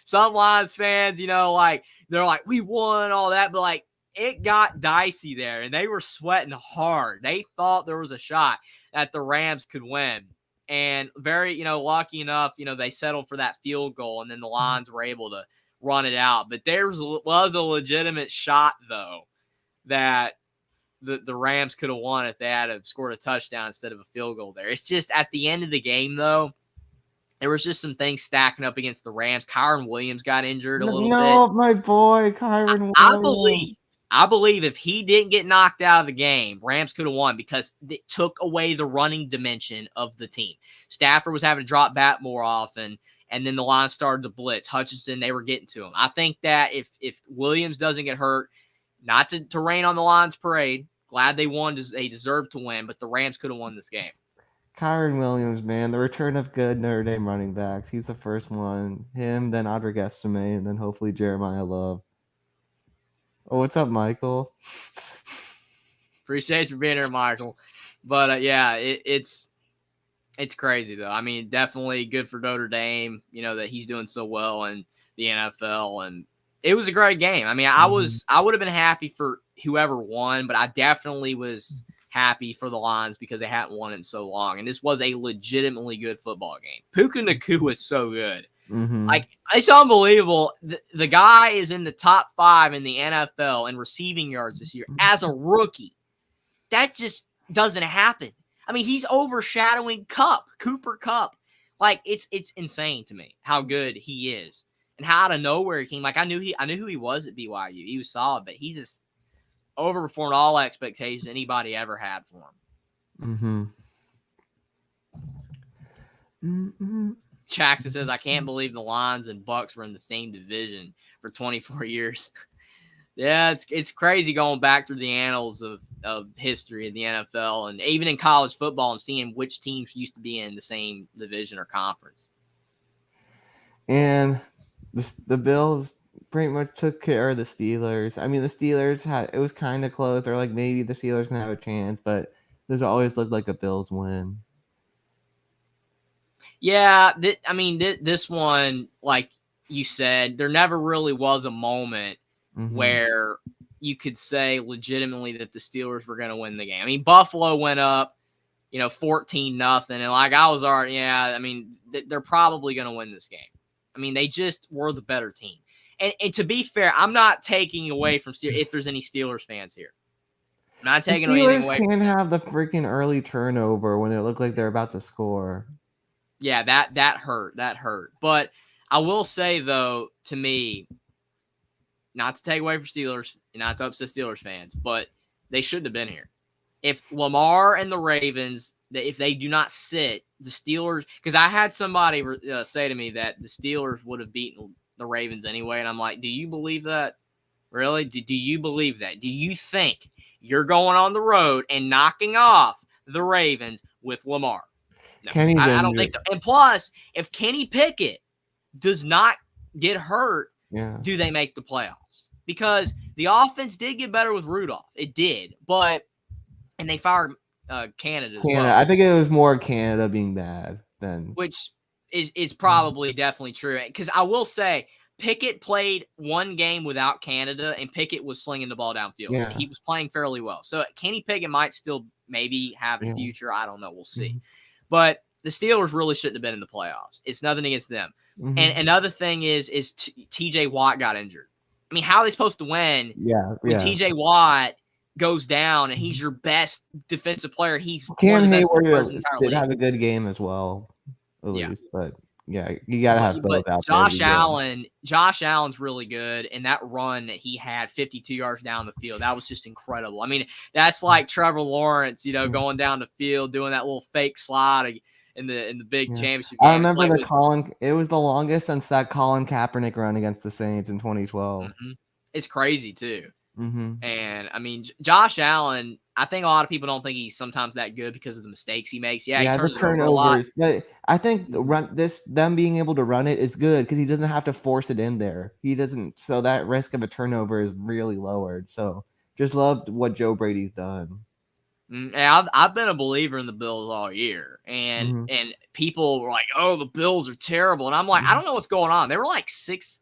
some Lions fans, like, they're like, we won, all that. But, like, it got dicey there, and they were sweating hard. They thought there was a shot that the Rams could win. And very, lucky enough, they settled for that field goal, and then the Lions were able to run it out. But there was a legitimate shot, though, that the Rams could have won if they had scored a touchdown instead of a field goal there. It's just at the end of the game, though, There was just some things stacking up against the Rams. Kyron Williams got injured a little bit. No, my boy, Kyron I Williams. believe if he didn't get knocked out of the game, Rams could have won because it took away the running dimension of the team. Stafford was having to drop back more often, and then the line started to blitz. Hutchinson, they were getting to him. I think that if Williams doesn't get hurt, not to rain on the Lions parade, glad they won. They deserved to win, but the Rams could have won this game. Kyron Williams, man, the return of good Notre Dame running backs. He's the first one. Him, then Audric Estime, and then hopefully Jeremiah Love. Oh, what's up, Michael? Appreciate you for being here, Michael. But yeah, it's crazy though. I mean, definitely good for Notre Dame. You know that he's doing so well in the NFL, and it was a great game. I mean, I would have been happy for whoever won, but I definitely was happy for the Lions because they hadn't won in so long, and this was a legitimately good football game. Puka Nacua was so good. Like, it's unbelievable. The guy is in the top 5 in the NFL in receiving yards this year as a rookie. That just doesn't happen. I mean, he's overshadowing Cooper Kupp. Like, it's insane to me how good he is and how out of nowhere he came. Like, I knew who he was at BYU. He was solid, but he just overperformed all expectations anybody ever had for him. Jackson says, I can't believe the Lions and Bucks were in the same division for 24 years. Yeah, it's crazy going back through the annals of history of the NFL and even in college football and seeing which teams used to be in the same division or conference. And the Bills pretty much took care of the Steelers. I mean, the Steelers it was kind of close. They're like, maybe the Steelers can have a chance, but this always looked like a Bills win. Yeah, this one, like you said, there never really was a moment where you could say legitimately that the Steelers were going to win the game. I mean, Buffalo went up, 14-0, and like I was already, I mean, they're probably going to win this game. I mean, they just were the better team. And to be fair, I'm not taking away from if there's any Steelers fans here. I'm not taking anything away. The Steelers can't have the freaking early turnover when it looked like they're about to score. Yeah, that hurt. That hurt. But I will say, though, to me, not to take away from Steelers, not to upset Steelers fans, but they shouldn't have been here. If Lamar and the Ravens, if they do not sit, the Steelers, because I had somebody say to me that the Steelers would have beaten the Ravens anyway, and I'm like, do you believe that? Really? Do you believe that? Do you think you're going on the road and knocking off the Ravens with Lamar? No, I don't think so. And plus, if Kenny Pickett does not get hurt, do they make the playoffs? Because the offense did get better with Rudolph. It did. And they fired Canada as well. I think it was more Canada being bad than. Which is probably definitely true. Because I will say, Pickett played one game without Canada, and Pickett was slinging the ball downfield. Yeah. He was playing fairly well. So Kenny Pickett might still maybe have a future. I don't know. We'll see. But the Steelers really shouldn't have been in the playoffs. It's nothing against them. And another thing is T.J. Watt got injured. I mean, how are they supposed to win when T.J. Watt goes down and he's your best defensive player? He's Cam Hayward did have a good game as well, at least. But yeah, you gotta have both out there. Josh Allen's really good, and that run that he had 52 yards down the field, that was just incredible. I mean, that's like Trevor Lawrence, going down the field, doing that little fake slide in the big championship game. I remember it was the longest since that Colin Kaepernick run against the Saints in 2012. It's crazy too. And I mean, Josh Allen, I think a lot of people don't think he's sometimes that good because of the mistakes he makes. He turns it over a lot. But I think them being able to run it is good because he doesn't have to force it in there. He doesn't, so that risk of a turnover is really lowered. So just loved what Joe Brady's done. Yeah, I've been a believer in the Bills all year, and people were like, "Oh, the Bills are terrible," and I'm like, I don't know what's going on. They were like 6-5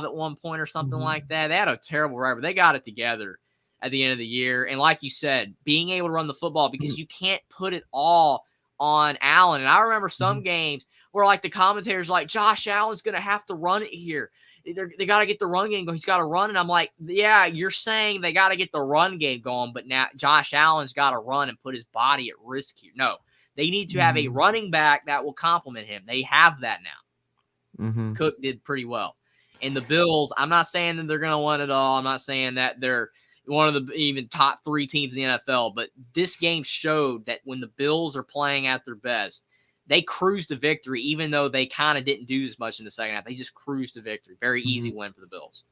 at one point or something like that. They had a terrible record. They got it together at the end of the year. And like you said, being able to run the football because you can't put it all on Allen. And I remember some games where like the commentators like, Josh Allen's going to have to run it here. They got to get the run game going. He's got to run. And I'm like, yeah, you're saying they got to get the run game going, but now Josh Allen's got to run and put his body at risk here. No, They need to have a running back that will complement him. They have that now. Mm-hmm. Cook did pretty well. And the Bills, I'm not saying that they're going to win it all. I'm not saying that they're one of the even top 3 teams in the NFL, but this game showed that when the Bills are playing at their best, they cruised to victory, even though they kind of didn't do as much in the second half. They just cruised to victory. Very easy win for the Bills.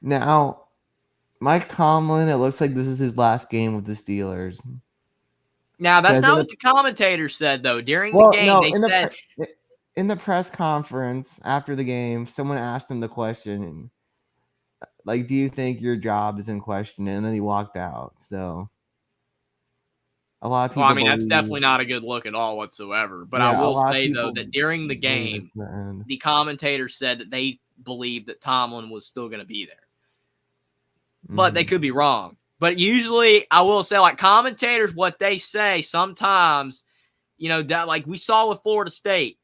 Now, Mike Tomlin, it looks like this is his last game with the Steelers. Now, that's not what the commentators said, though. During the game, no, they said... in the press conference after the game, someone asked him the question, like, do you think your job is in question? And then he walked out. So a lot of people. Well, I mean, that's definitely not a good look at all whatsoever. But I will say, though, that during the game, the commentators said that they believed that Tomlin was still going to be there. But they could be wrong. But usually, I will say, like, commentators, what they say sometimes, that, like we saw with Florida State,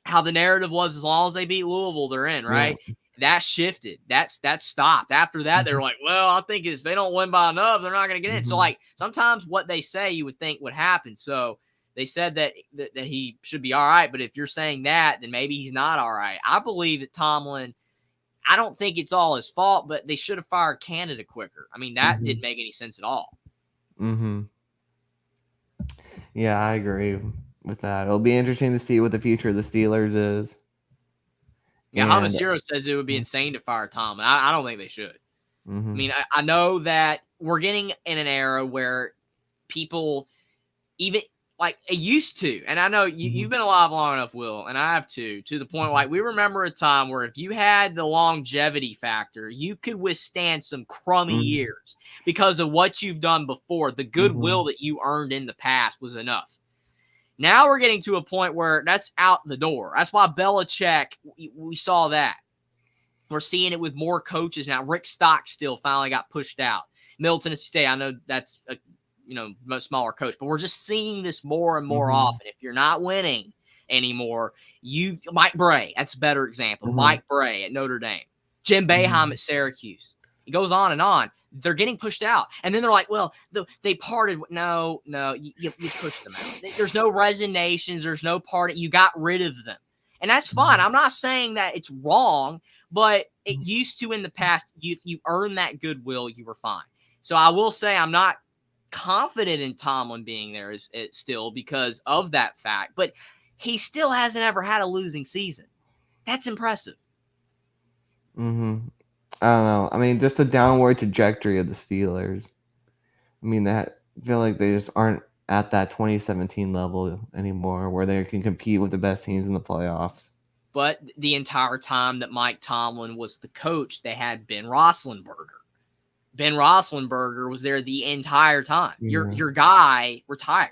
how the narrative was as long as they beat Louisville, they're in, right? Yeah. That shifted. That stopped. After that, they were like, well, I think if they don't win by enough, they're not going to get in. So, like, sometimes what they say you would think would happen. So they said that he should be all right. But if you're saying that, then maybe he's not all right. I believe that Tomlin, I don't think it's all his fault, but they should have fired Canada quicker. I mean, that didn't make any sense at all. Yeah, I agree with that. It'll be interesting to see what the future of the Steelers is. Yeah, Hamasiro says it would be insane to fire Tom. I don't think they should. I mean, I know that we're getting in an era where people even like it used to, and I know you've been alive long enough, Will, and I have too, to the point like we remember a time where if you had the longevity factor, you could withstand some crummy years because of what you've done before. The goodwill that you earned in the past was enough. Now we're getting to a point where that's out the door. That's why Belichick, we saw that. We're seeing it with more coaches now. Rick Stockstill finally got pushed out. Middle Tennessee State, I know that's a much smaller coach, but we're just seeing this more and more often. If you're not winning anymore, Mike Bray, that's a better example. Mike Bray at Notre Dame. Jim Boeheim at Syracuse. It goes on and on. They're getting pushed out. And then they're like, well, they parted. No, you pushed them out. There's no resignations. There's no party. You got rid of them. And that's fine. I'm not saying that it's wrong, but it used to in the past, if you earned that goodwill, you were fine. So I will say I'm not confident in Tomlin being there still because of that fact. But he still hasn't ever had a losing season. That's impressive. I don't know. I mean, just the downward trajectory of the Steelers. I mean, I feel like they just aren't at that 2017 level anymore where they can compete with the best teams in the playoffs. But the entire time that Mike Tomlin was the coach, they had Ben Roethlisberger. Ben Roethlisberger was there the entire time. Yeah. Your guy retired.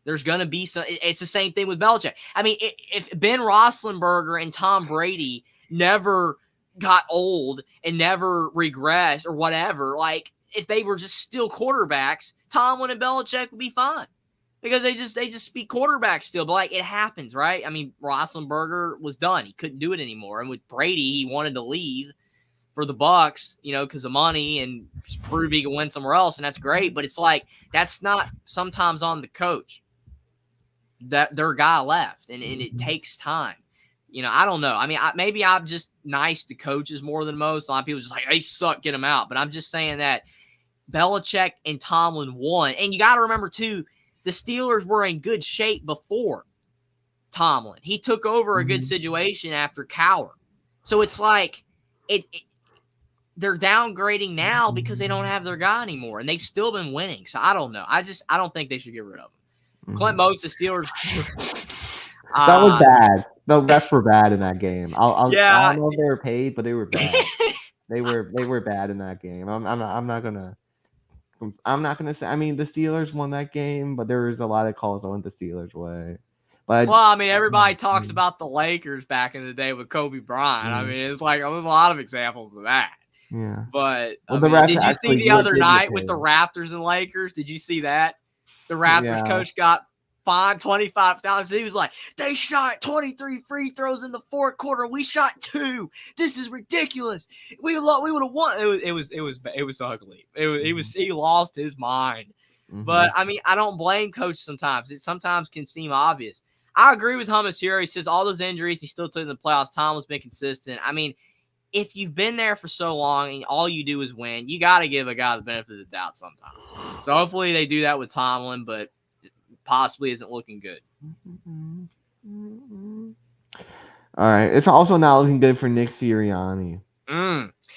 There's going to be some. It's the same thing with Belichick. I mean, if Ben Roethlisberger and Tom Brady never got old and never regressed or whatever, like if they were just still quarterbacks, Tomlin and Belichick would be fine because they just be quarterbacks still. But like it happens, right? I mean, Roethlisberger was done; he couldn't do it anymore. And with Brady, he wanted to leave for the Bucs, because of money and just prove he can win somewhere else, and that's great. But it's like that's not sometimes on the coach that their guy left, and it takes time. I don't know. I mean, maybe I'm just nice to coaches more than most. A lot of people just like, they suck, get them out. But I'm just saying that Belichick and Tomlin won. And you got to remember, too, the Steelers were in good shape before Tomlin. He took over a good situation after Cowher. So it's like they're downgrading now because they don't have their guy anymore. And they've still been winning. So I don't know. I don't think they should get rid of him. Clint Motes, the Steelers. That was bad. The refs were bad in that game. I don't know if they were paid, but they were bad. they were bad in that game. I'm not gonna say. I mean, the Steelers won that game, but there was a lot of calls that went the Steelers' way. But I mean, everybody talks about the Lakers back in the day with Kobe Bryant. I mean, it's like there's a lot of examples of that. Yeah. But did you see the other night with the Raptors and Lakers? Did you see that? The Raptors coach got fined $25,000. He was like, they shot 23 free throws in the fourth quarter. We shot 2. This is ridiculous. We would have won. It was ugly. He lost his mind. But I mean, I don't blame coach sometimes. It sometimes can seem obvious. I agree with Hummus here. He says all those injuries, he still took in the playoffs. Tomlin's been consistent. I mean, if you've been there for so long and all you do is win, you got to give a guy the benefit of the doubt sometimes. So hopefully they do that with Tomlin, but it possibly isn't looking good. All right. It's also not looking good for Nick Sirianni.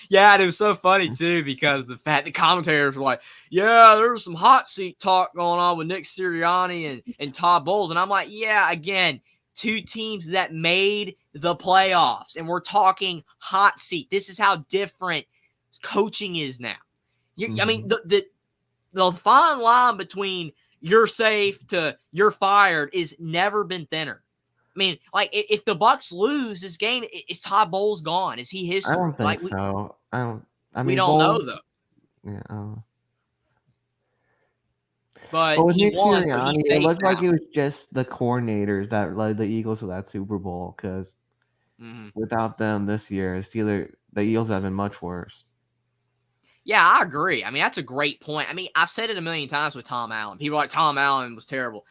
Yeah, and it was so funny too because the commentators were like, "Yeah, there was some hot seat talk going on with Nick Sirianni and Todd Bowles," and I'm like, "Yeah, again, two teams that made the playoffs, and we're talking hot seat. This is how different coaching is now. I mean, the fine line between you're safe to you're fired is never been thinner." I mean, like if the Bucks lose this game, is Todd Bowles gone? Is he history? I don't think like so. we don't know Bowles, though. yeah. But But with he Nick won, so Sirianni, he's it safe looked now. like it was just the coordinators that led the Eagles to that Super Bowl. Because without them this year, the Eagles have been much worse. Yeah, I agree. I mean, that's a great point. I mean, I've said it a million times with Tom Allen. People are like, Tom Allen was terrible.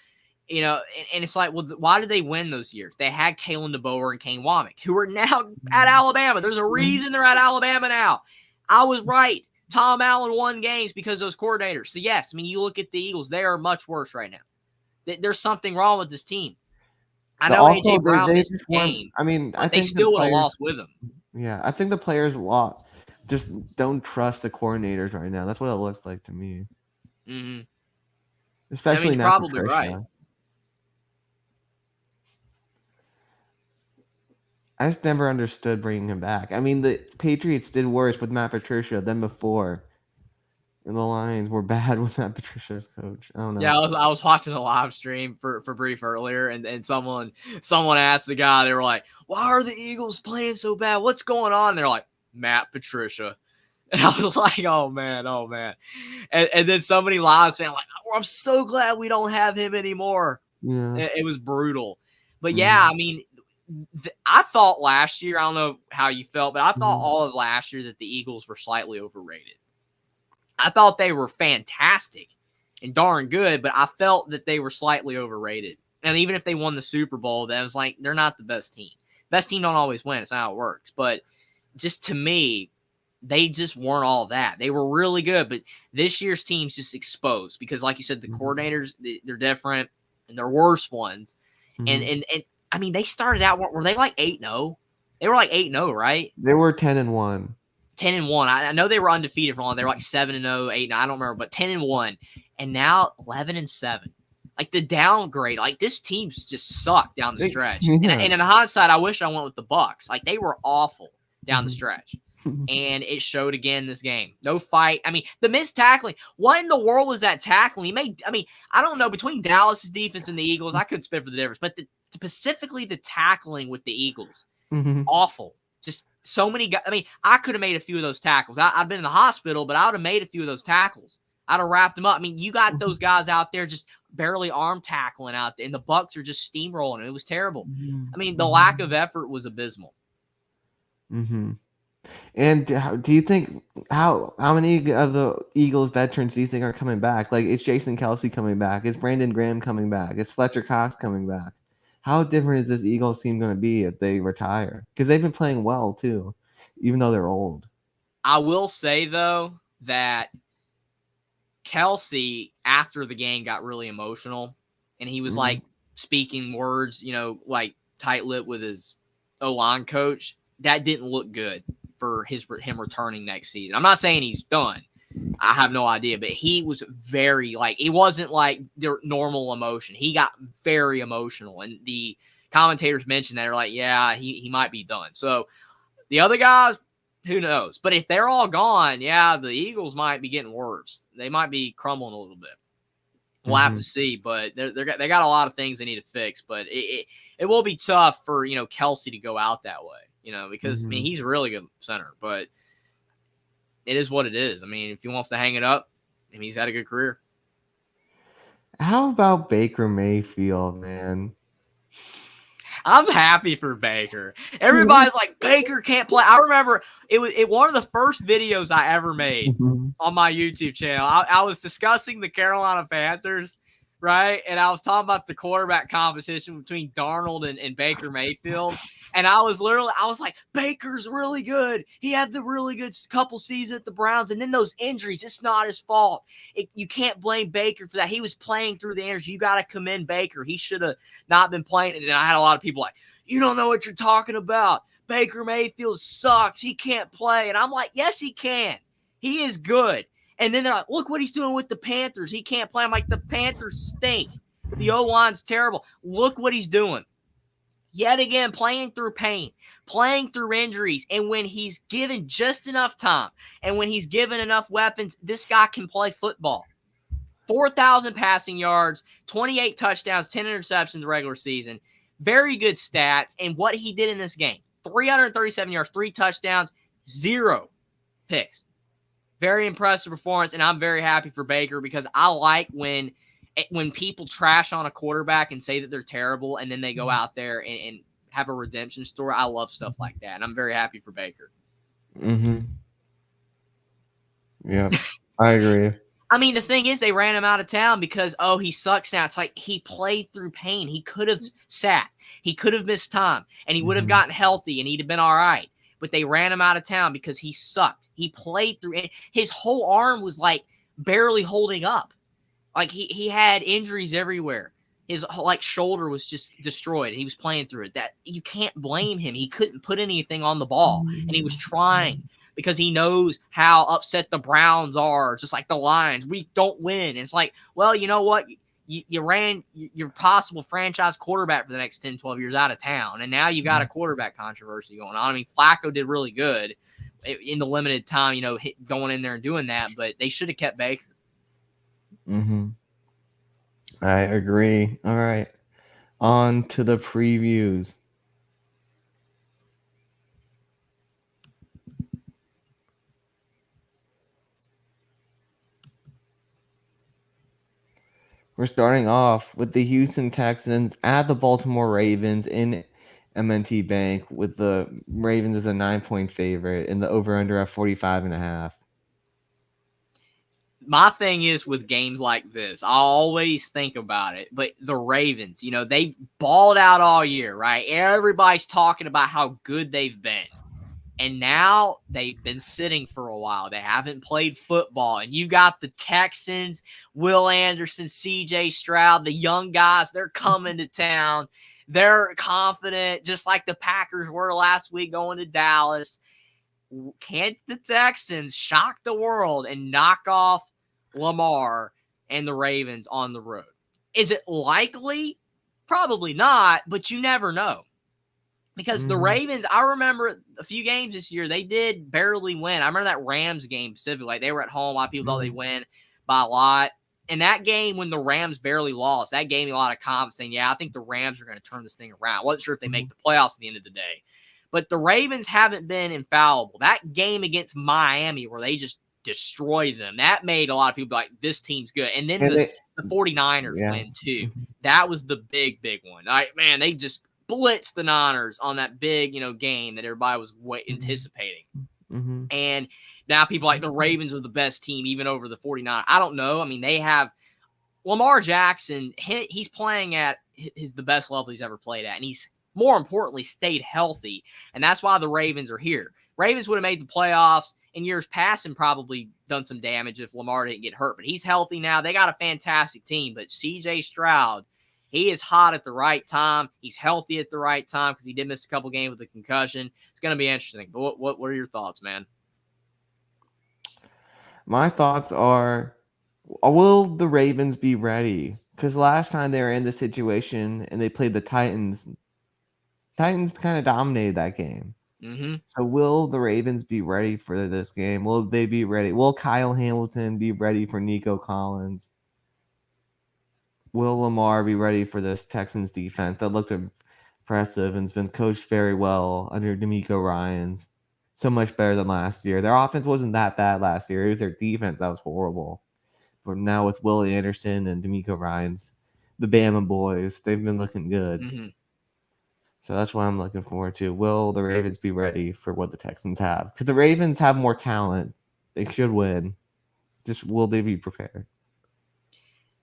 You know, and it's like, well, why did they win those years? They had Kalen DeBoer and Kane Womack, who are now at Alabama. There's a reason they're at Alabama now. I was right. Tom Allen won games because of those coordinators. So, yes, I mean, you look at the Eagles, they are much worse right now. There's something wrong with this team. I But know also, A.J. Brown they missed just the weren't. game, I mean, I but they think the still would have players. lost with him. Yeah, I think the players just don't trust the coordinators right now. That's what it looks like to me. Mm-hmm. Especially I mean, you're now, probably Patricia. right. I just never understood bringing him back. I mean, the Patriots did worse with Matt Patricia than before. And the Lions were bad with Matt Patricia as coach. I don't know. Yeah, I was watching a live stream for brief earlier, and someone asked the guy, they were like, "Why are the Eagles playing so bad? What's going on?" And they're like, "Matt Patricia." And I was like, "Oh man, oh man." And then somebody live saying like, oh, "I'm so glad we don't have him anymore." Yeah. It was brutal, but yeah, I mean, I thought last year, I don't know how you felt, but I thought all of last year that the Eagles were slightly overrated. I thought they were fantastic and darn good, but I felt that they were slightly overrated. And even if they won the Super Bowl, that was like, they're not the best team. Best team don't always win. It's not how it works. But just to me, they just weren't all that. They were really good, but this year's team's just exposed because, like you said, the coordinators, they're different and they're worse ones. And I mean, they started out, were they like 8-0? They were like 8-0, right? They were 10-1. 10-1. I know they were undefeated for long. They were like 7-0, 8-0. I don't remember, but 10-1, and now 11-7. Like the downgrade, like this team's just sucked down the stretch. Yeah. And in hindsight, I wish I went with the Bucks. Like they were awful down the stretch, and it showed again this game. No fight. I mean, the missed tackling. What in the world was that tackling? He made. I mean, I don't know, between Dallas's defense and the Eagles, I could spit for the difference, but specifically the tackling with the Eagles, awful. Just so many guys. I mean, I could have made a few of those tackles. I've been in the hospital, but I would have made a few of those tackles. I'd have wrapped them up. I mean, you got those guys out there just barely arm tackling out there, and the Bucks are just steamrolling. It was terrible. I mean, the lack of effort was abysmal. And do you think how many of the Eagles veterans do you think are coming back? Like, is Jason Kelsey coming back? Is Brandon Graham coming back? Is Fletcher Cox coming back? How different is this Eagles team going to be if they retire? Because they've been playing well too, even though they're old. I will say though that Kelsey after the game got really emotional, and he was like speaking words, you know, like tight-lipped with his O-line coach. That didn't look good for him returning next season. I'm not saying he's done. I have no idea, but he was very it wasn't like their normal emotion. He got very emotional, and the commentators mentioned that. They're like, yeah, he might be done. So the other guys, who knows? But if they're all gone, yeah, the Eagles might be getting worse. They might be crumbling a little bit. We'll have to see, but they got a lot of things they need to fix. But it will be tough for Kelsey to go out that way, because I mean he's a really good center, but it is what it is. I mean, if he wants to hang it up, I mean, he's had a good career. How about Baker Mayfield, man? I'm happy for Baker. Everybody's like, Baker can't play. I remember it was one of the first videos I ever made on my YouTube channel. I was discussing the Carolina Panthers, right? And I was talking about the quarterback competition between Darnold and Baker Mayfield. And I was like, Baker's really good. He had the really good couple seasons at the Browns. And then those injuries, it's not his fault. You can't blame Baker for that. He was playing through the injuries. You got to commend Baker. He should have not been playing. And then I had a lot of people like, you don't know what you're talking about. Baker Mayfield sucks. He can't play. And I'm like, yes, he can. He is good. And then they're like, look what he's doing with the Panthers. He can't play. I'm like, the Panthers stink. The O-line's terrible. Look what he's doing. Yet again, playing through pain, playing through injuries. And when he's given just enough time and when he's given enough weapons, this guy can play football. 4,000 passing yards, 28 touchdowns, 10 interceptions in the regular season. Very good stats. And what he did in this game, 337 yards, 3 touchdowns, 0 picks. Very impressive performance, and I'm very happy for Baker because I like when people trash on a quarterback and say that they're terrible, and then they go out there and have a redemption story. I love stuff like that, and I'm very happy for Baker. Mm-hmm. Yeah, I agree. I mean, the thing is, they ran him out of town because, he sucks now. It's like he played through pain. He could have sat. He could have missed time, and he would have gotten healthy, and he'd have been all right. But they ran him out of town because he sucked. He played through it. His whole arm was like barely holding up. Like he had injuries everywhere. His shoulder was just destroyed. He was playing through it. That you can't blame him. He couldn't put anything on the ball, and he was trying because he knows how upset the Browns are, just like the Lions. We don't win. And it's like, well, you know what? You ran your possible franchise quarterback for the next 10, 12 years out of town, and now you got a quarterback controversy going on. I mean, Flacco did really good in the limited time, going in there and doing that, but they should have kept Baker. Mm-hmm. I agree. All right. On to the previews. We're starting off with the Houston Texans at the Baltimore Ravens in M&T Bank with the Ravens as a 9-point favorite and the over-under at 45.5. My thing is with games like this, I always think about it, but the Ravens, they've balled out all year, right? Everybody's talking about how good they've been. And now they've been sitting for a while. They haven't played football. And you got the Texans, Will Anderson, CJ Stroud, the young guys, they're coming to town. They're confident, just like the Packers were last week going to Dallas. Can't the Texans shock the world and knock off Lamar and the Ravens on the road? Is it likely? Probably not, but you never know. Because the Ravens, I remember a few games this year, they did barely win. I remember that Rams game specifically. Like, they were at home. A lot of people thought they'd win by a lot. And that game, when the Rams barely lost, that gave me a lot of confidence saying, I think the Rams are going to turn this thing around. I wasn't sure if they make the playoffs at the end of the day. But the Ravens haven't been infallible. That game against Miami where they just destroyed them, that made a lot of people be like, this team's good. And then the 49ers win too. That was the big, big one. Man, they just blitzed the Niners on that big, game that everybody was anticipating. Mm-hmm. And now people like the Ravens are the best team, even over the 49ers. I don't know. I mean, they have Lamar Jackson. He's playing at the best level he's ever played at. And he's, more importantly, stayed healthy. And that's why the Ravens are here. Ravens would have made the playoffs in years past and probably done some damage if Lamar didn't get hurt. But he's healthy now. They got a fantastic team. But CJ Stroud, he is hot at the right time. He's healthy at the right time because he did miss a couple games with a concussion. It's going to be interesting. But what are your thoughts, man? My thoughts are, will the Ravens be ready? Because last time they were in this situation and they played the Titans kind of dominated that game. Mm-hmm. So will the Ravens be ready for this game? Will they be ready? Will Kyle Hamilton be ready for Nico Collins? Will Lamar be ready for this Texans defense that looked impressive and has been coached very well under D'Amico Ryans? So much better than last year. Their offense wasn't that bad last year. It was their defense that was horrible. But now with Willie Anderson and D'Amico Ryans, the Bama boys, they've been looking good. Mm-hmm. So that's what I'm looking forward to. Will the Ravens be ready for what the Texans have? Because the Ravens have more talent. They should win. Just will they be prepared?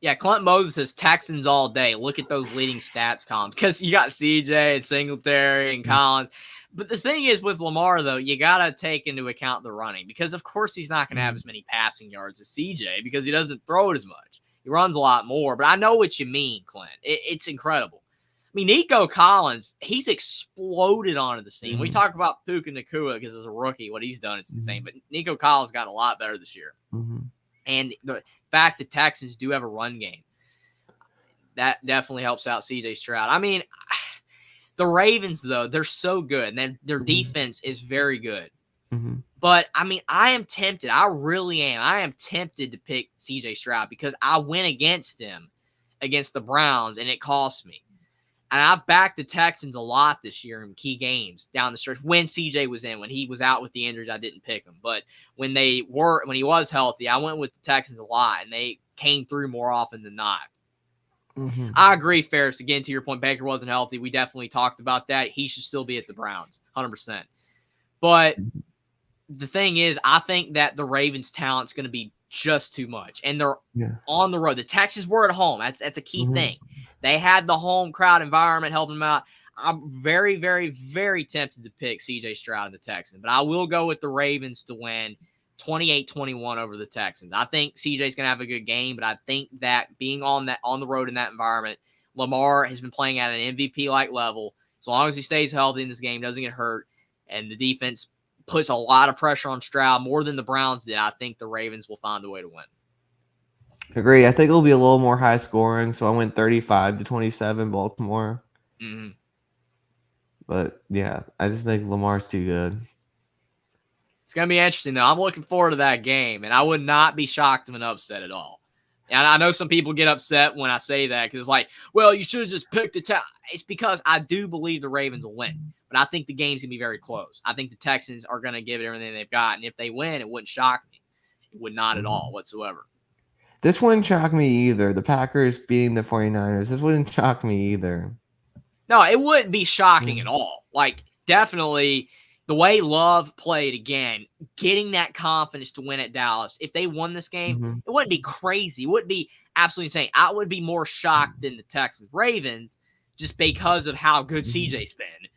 Yeah, Clint Moses says Texans all day. Look at those leading stats columns because you got CJ and Singletary and Collins. But the thing is with Lamar, though, you got to take into account the running because, of course, he's not going to have as many passing yards as CJ because he doesn't throw it as much. He runs a lot more. But I know what you mean, Clint. It's incredible. I mean, Nico Collins, he's exploded onto the scene. We talk about Puka Nacua because as a rookie, what he's done is insane. But Nico Collins got a lot better this year. And the fact that Texans do have a run game, that definitely helps out CJ Stroud. I mean, the Ravens, though, they're so good. And their defense is very good. But, I mean, I am tempted. I really am. I am tempted to pick CJ Stroud because I went against him against the Browns, and it cost me. And I've backed the Texans a lot this year in key games down the stretch. When CJ was in, when he was out with the injuries, I didn't pick him. But when he was healthy, I went with the Texans a lot, and they came through more often than not. I agree, Ferris. Again, to your point, Baker wasn't healthy. We definitely talked about that. He should still be at the Browns, 100%. But the thing is, I think that the Ravens' talent's going to be just too much, and they're on the road. The Texans were at home. That's a key thing. They had the home crowd environment helping them out. I'm very, very, very tempted to pick C.J. Stroud and the Texans, but I will go with the Ravens to win 28-21 over the Texans. I think C.J.'s going to have a good game, but I think that being on the road in that environment, Lamar has been playing at an MVP-like level. As long as he stays healthy in this game, doesn't get hurt, and the defense puts a lot of pressure on Stroud, more than the Browns did, I think the Ravens will find a way to win. Agree. I think it'll be a little more high scoring, so I went 35-27 Baltimore. But yeah, I just think Lamar's too good. It's going to be interesting, though. I'm looking forward to that game, and I would not be shocked if an upset at all. And I know some people get upset when I say that because it's like, well, you should have just picked the It's because I do believe the Ravens will win, but I think the game's going to be very close. I think the Texans are going to give it everything they've got, and if they win, it wouldn't shock me. It would not at all whatsoever. This wouldn't shock me either. The Packers beating the 49ers. This wouldn't shock me either. No, it wouldn't be shocking at all. Like, definitely the way Love played again, getting that confidence to win at Dallas. If they won this game, it wouldn't be crazy. It wouldn't be absolutely insane. I would be more shocked than the Texans Ravens just because of how good CJ's been.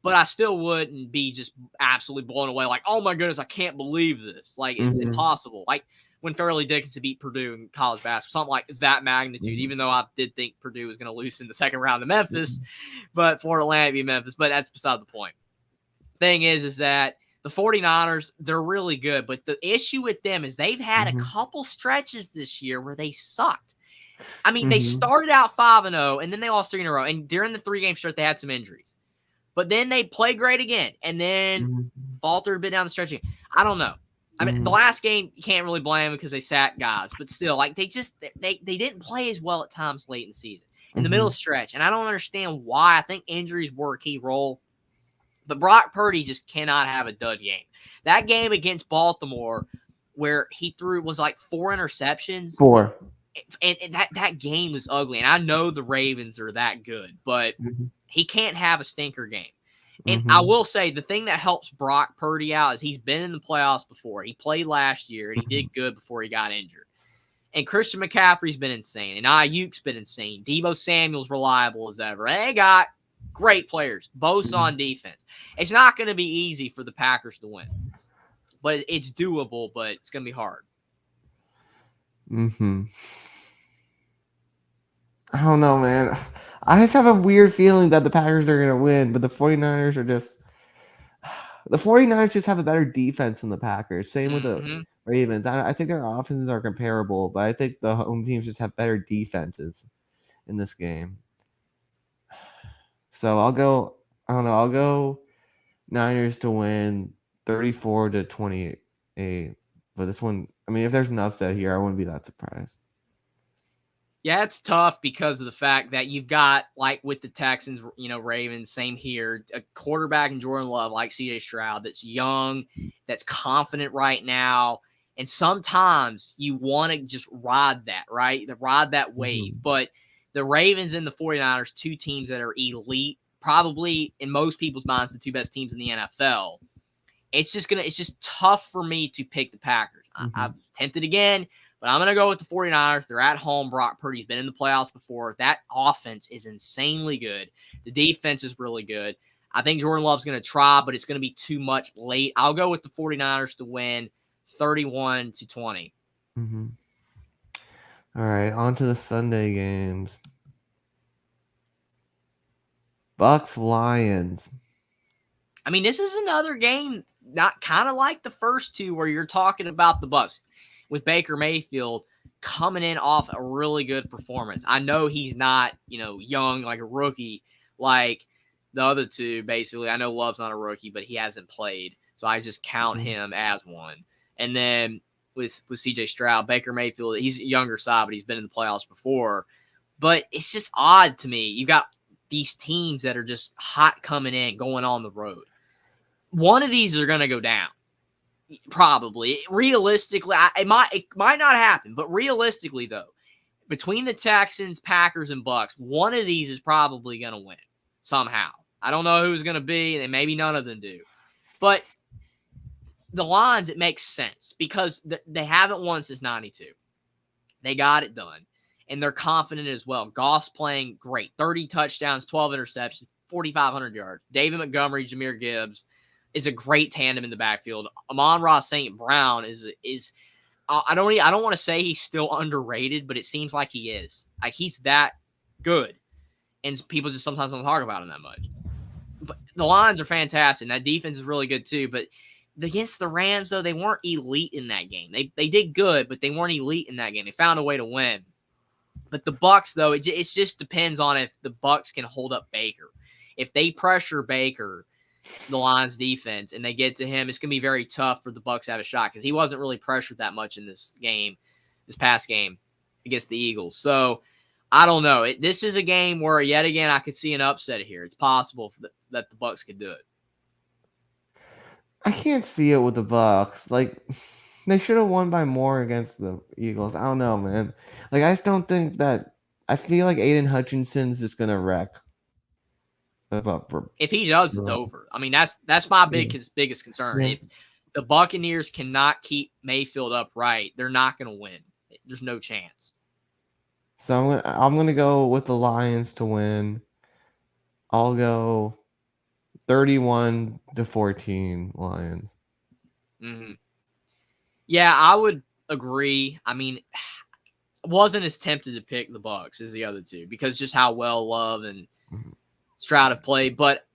But I still wouldn't be just absolutely blown away. Like, oh my goodness, I can't believe this. Like, it's impossible. Like, when Fairleigh Dickinson beat Purdue in college basketball, something like that magnitude, even though I did think Purdue was going to lose in the second round to Memphis, but Florida Atlantic beat Memphis, but that's beside the point. Thing is that the 49ers, they're really good, but the issue with them is they've had a couple stretches this year where they sucked. I mean, they started out 5-0, and then they lost 3 in a row, and during the 3-game stretch, they had some injuries. But then they played great again, and then faltered a bit down the stretch. I don't know. I mean, the last game, you can't really blame them because they sat guys. But still, like they didn't play as well at times late in the season. In the middle stretch. And I don't understand why. I think injuries were a key role. But Brock Purdy just cannot have a dud game. That game against Baltimore where he threw was like 4 interceptions. 4. And that game was ugly. And I know the Ravens are that good. But he can't have a stinker game. And I will say the thing that helps Brock Purdy out is he's been in the playoffs before. He played last year, and he did good before he got injured. And Christian McCaffrey's been insane, and Ayuk's been insane. Deebo Samuel's reliable as ever. And they got great players, both on defense. It's not going to be easy for the Packers to win. But it's doable, but it's going to be hard. I don't know, man. I just have a weird feeling that the Packers are going to win, but the 49ers are just – the 49ers just have a better defense than the Packers. Same with the Ravens. I think their offenses are comparable, but I think the home teams just have better defenses in this game. So I'll go Niners to win 34-28. But this one, I mean, if there's an upset here, I wouldn't be that surprised. Yeah, it's tough because of the fact that you've got, like with the Texans, Ravens, same here, a quarterback in Jordan Love like C.J. Stroud that's young, that's confident right now. And sometimes you want to just ride that, right? Ride that wave. But the Ravens and the 49ers, two teams that are elite probably in most people's minds the two best teams in the NFL. It's just tough for me to pick the Packers. I've tempted again, but I'm going to go with the 49ers. They're at home. Brock Purdy's been in the playoffs before. That offense is insanely good. The defense is really good. I think Jordan Love's going to try, but it's going to be too much late. I'll go with the 49ers to win 31-20. All right, on to the Sunday games. Bucks Lions. I mean, this is another game not kind of like the first two where you're talking about the Bucks with Baker Mayfield coming in off a really good performance. I know he's not, young like a rookie like the other two, basically. I know Love's not a rookie, but he hasn't played, so I just count him as one. And then with CJ Stroud, Baker Mayfield, he's a younger side, but he's been in the playoffs before. But it's just odd to me. You got these teams that are just hot coming in, going on the road. One of these are going to go down, probably. Realistically, it might not happen, but realistically, though, between the Texans, Packers, and Bucks, one of these is probably going to win somehow. I don't know who's going to be, and maybe none of them do. But the Lions, it makes sense because they haven't won since 92. They got it done, and they're confident as well. Goff's playing great. 30 touchdowns, 12 interceptions, 4,500 yards. David Montgomery, Jahmyr Gibbs is a great tandem in the backfield. Amon-Ra St. Brown is I don't want to say he's still underrated, but it seems like he is. Like, he's that good, and people just sometimes don't talk about him that much. But the Lions are fantastic, and that defense is really good too. But against the Rams, though, they weren't elite in that game. They did good, but they weren't elite in that game. They found a way to win. But the Bucks, though, it just depends on if the Bucks can hold up Baker. If they pressure Baker, the Lions defense, and they get to him, it's going to be very tough for the Bucks to have a shot because he wasn't really pressured that much in this past game against the Eagles. So I don't know. This is a game where, yet again, I could see an upset here. It's possible that the Bucks could do it. I can't see it with the Bucks. Like, they should have won by more against the Eagles. I don't know, man. Like, I just don't think that. I feel like Aiden Hutchinson's just gonna wreck. If he does, it's over. I mean, that's my biggest concern. Yeah. If the Buccaneers cannot keep Mayfield upright, they're not going to win. There's no chance. So I'm gonna go with the Lions to win. I'll go 31-14 Lions. Mm-hmm. Yeah, I would agree. I mean, wasn't as tempted to pick the Bucks as the other two because just how well Love and Stroud have played, but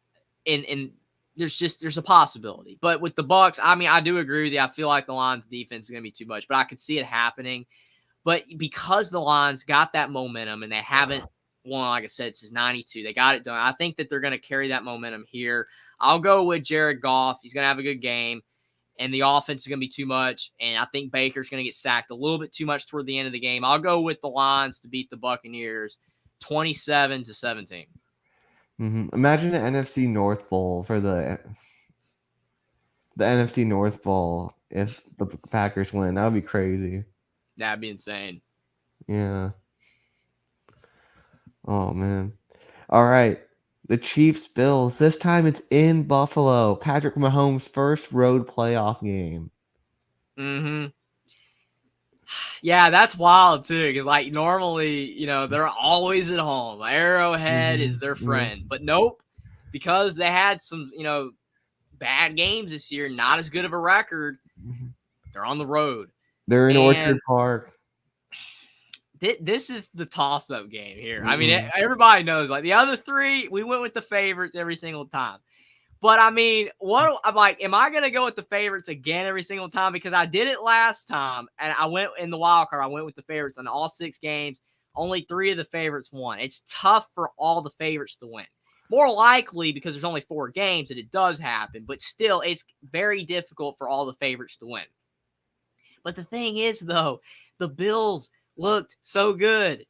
in there's a possibility. But with the Bucks, I mean, I do agree with you. I feel like the Lions defense is going to be too much, but I could see it happening. But because the Lions got that momentum and they haven't won, like I said, since 92, they got it done. I think that they're going to carry that momentum here. I'll go with Jared Goff. He's going to have a good game, and the offense is going to be too much, and I think Baker's going to get sacked a little bit too much toward the end of the game. I'll go with the Lions to beat the Buccaneers 27-17. Imagine the NFC North Bowl for the NFC North Bowl if the Packers win. That would be crazy. That'd be insane. Yeah. Oh, man. All right. The Chiefs-Bills. This time it's in Buffalo. Patrick Mahomes' first road playoff game. Mm-hmm. Yeah, that's wild, too, because, like, normally, they're always at home. Arrowhead is their friend. But nope, because they had some, bad games this year, not as good of a record, they're on the road. They're in Orchard Park. This is the toss-up game here. I mean, everybody knows. Like, the other three, we went with the favorites every single time. But, I mean, I'm like, am I going to go with the favorites again every single time? Because I did it last time, and I went in the wild card. I went with the favorites on all 6 games. Only 3 of the favorites won. It's tough for all the favorites to win. More likely, because there's only 4 games, that it does happen. But still, it's very difficult for all the favorites to win. But the thing is, though, the Bills looked so good.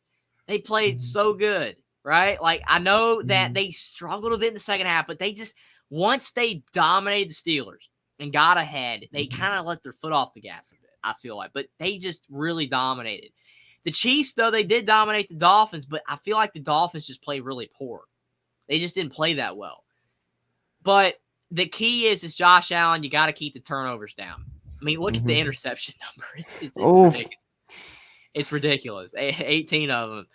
They played so good, right? Like, I know that they struggled a bit in the second half, but they just – once they dominated the Steelers and got ahead, they kind of let their foot off the gas a bit, I feel like. But they just really dominated. The Chiefs, though, they did dominate the Dolphins, but I feel like the Dolphins just played really poor. They just didn't play that well. But the key is Josh Allen, you got to keep the turnovers down. I mean, look at the interception number. It's Oh, ridiculous. It's ridiculous. 18 of them.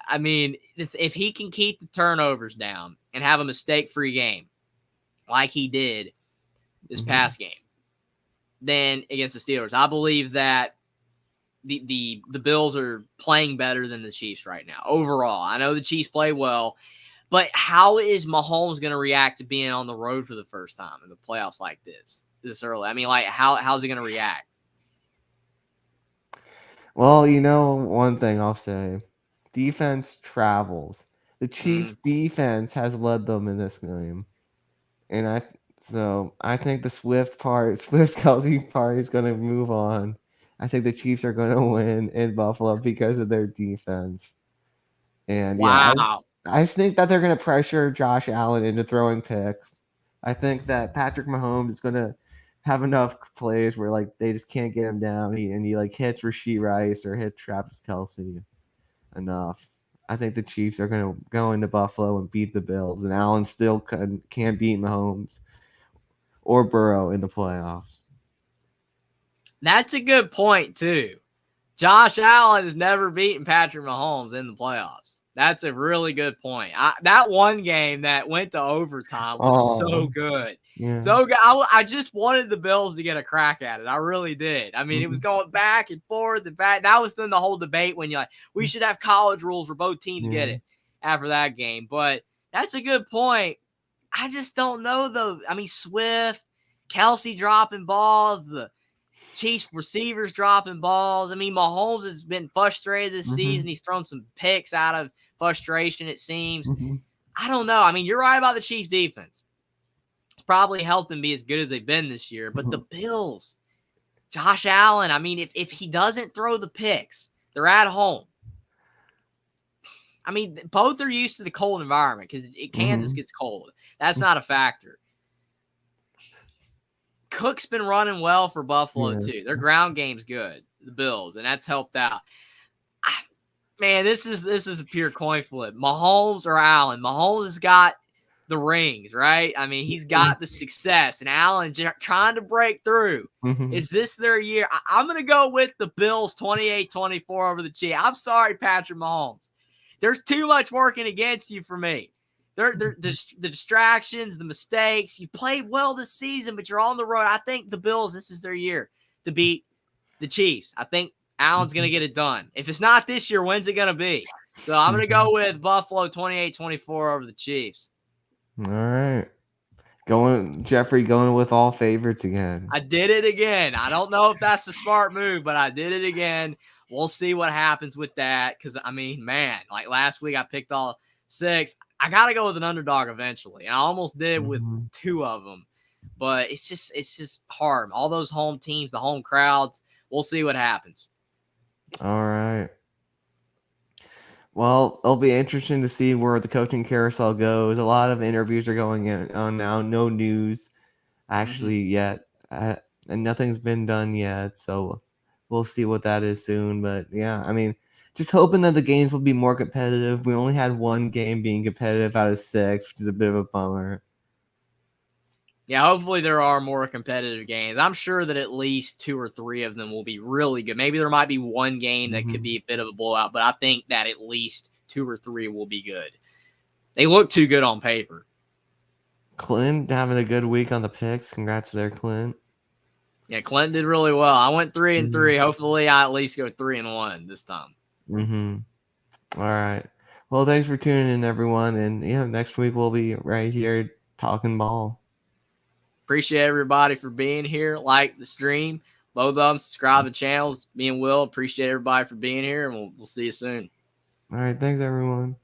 I mean, if he can keep the turnovers down and have a mistake-free game like he did this past game, then against the Steelers, I believe that the Bills are playing better than the Chiefs right now overall. I know the Chiefs play well, but how is Mahomes going to react to being on the road for the first time in the playoffs like this early? I mean, like, how's he going to react? well, one thing I'll say, defense travels. The Chiefs' defense has led them in this game, and I think the Swift Kelsey part is going to move on. I think the Chiefs are going to win in Buffalo because of their defense. And wow. I think that they're going to pressure Josh Allen into throwing picks. I think that Patrick Mahomes is going to have enough plays where like they just can't get him down. He like hits Rashee Rice or hit Travis Kelsey enough. I think the Chiefs are going to go into Buffalo and beat the Bills, and Allen still can't beat Mahomes or Burrow in the playoffs. That's a good point, too. Josh Allen has never beaten Patrick Mahomes in the playoffs. That's a really good point. That one game that went to overtime was so good. Yeah. So good. I just wanted the Bills to get a crack at it. I really did. I mean, it was going back and forth and back. That was then the whole debate when you're like, we should have college rules for both teams to get it after that game. But that's a good point. I just don't know, though. I mean, Swift, Kelsey dropping balls, the Chiefs receivers dropping balls. I mean, Mahomes has been frustrated this season. He's thrown some picks out of frustration, it seems. I don't know. I mean, you're right about the Chiefs defense. It's probably helped them be as good as they've been this year. But the Bills, Josh Allen, I mean, if he doesn't throw the picks, they're at home. I mean, both are used to the cold environment because Kansas gets cold. That's not a factor. Cook's been running well for Buffalo, too. Their ground game's good, the Bills, and that's helped out. Man, this is a pure coin flip. Mahomes or Allen? Mahomes has got the rings, right? I mean, he's got the success, and Allen trying to break through. Is this their year? I'm going to go with the Bills 28-24 over the Chiefs. I'm sorry, Patrick Mahomes. There's too much working against you for me. The distractions, the mistakes. You played well this season, but you're on the road. I think the Bills, this is their year to beat the Chiefs. I think Allen's going to get it done. If it's not this year, when's it going to be? So I'm going to go with Buffalo 28-24 over the Chiefs. All right. Jeffrey going with all favorites again. I did it again. I don't know if that's the smart move, but I did it again. We'll see what happens with that because, I mean, man, like last week I picked all 6. I got to go with an underdog eventually. And I almost did with 2 of them. But it's just hard. All those home teams, the home crowds, we'll see what happens. All right. Well, it'll be interesting to see where the coaching carousel goes. A lot of interviews are going on now. No news actually yet. And nothing's been done yet. So we'll see what that is soon. But yeah, I mean, just hoping that the games will be more competitive. We only had one game being competitive out of 6, which is a bit of a bummer. Yeah, hopefully there are more competitive games. I'm sure that at least 2 or 3 of them will be really good. Maybe there might be one game that could be a bit of a blowout, but I think that at least 2 or 3 will be good. They look too good on paper. Clint having a good week on the picks. Congrats there, Clint. Yeah, Clint did really well. I went 3-3. Hopefully I at least go 3-1 this time. All right. Well, thanks for tuning in, everyone. And yeah, next week we'll be right here talking ball. Appreciate everybody for being here. Like the stream. Both of them. Subscribe to the channels. Me and Will. Appreciate everybody for being here, and we'll see you soon. All right. Thanks, everyone.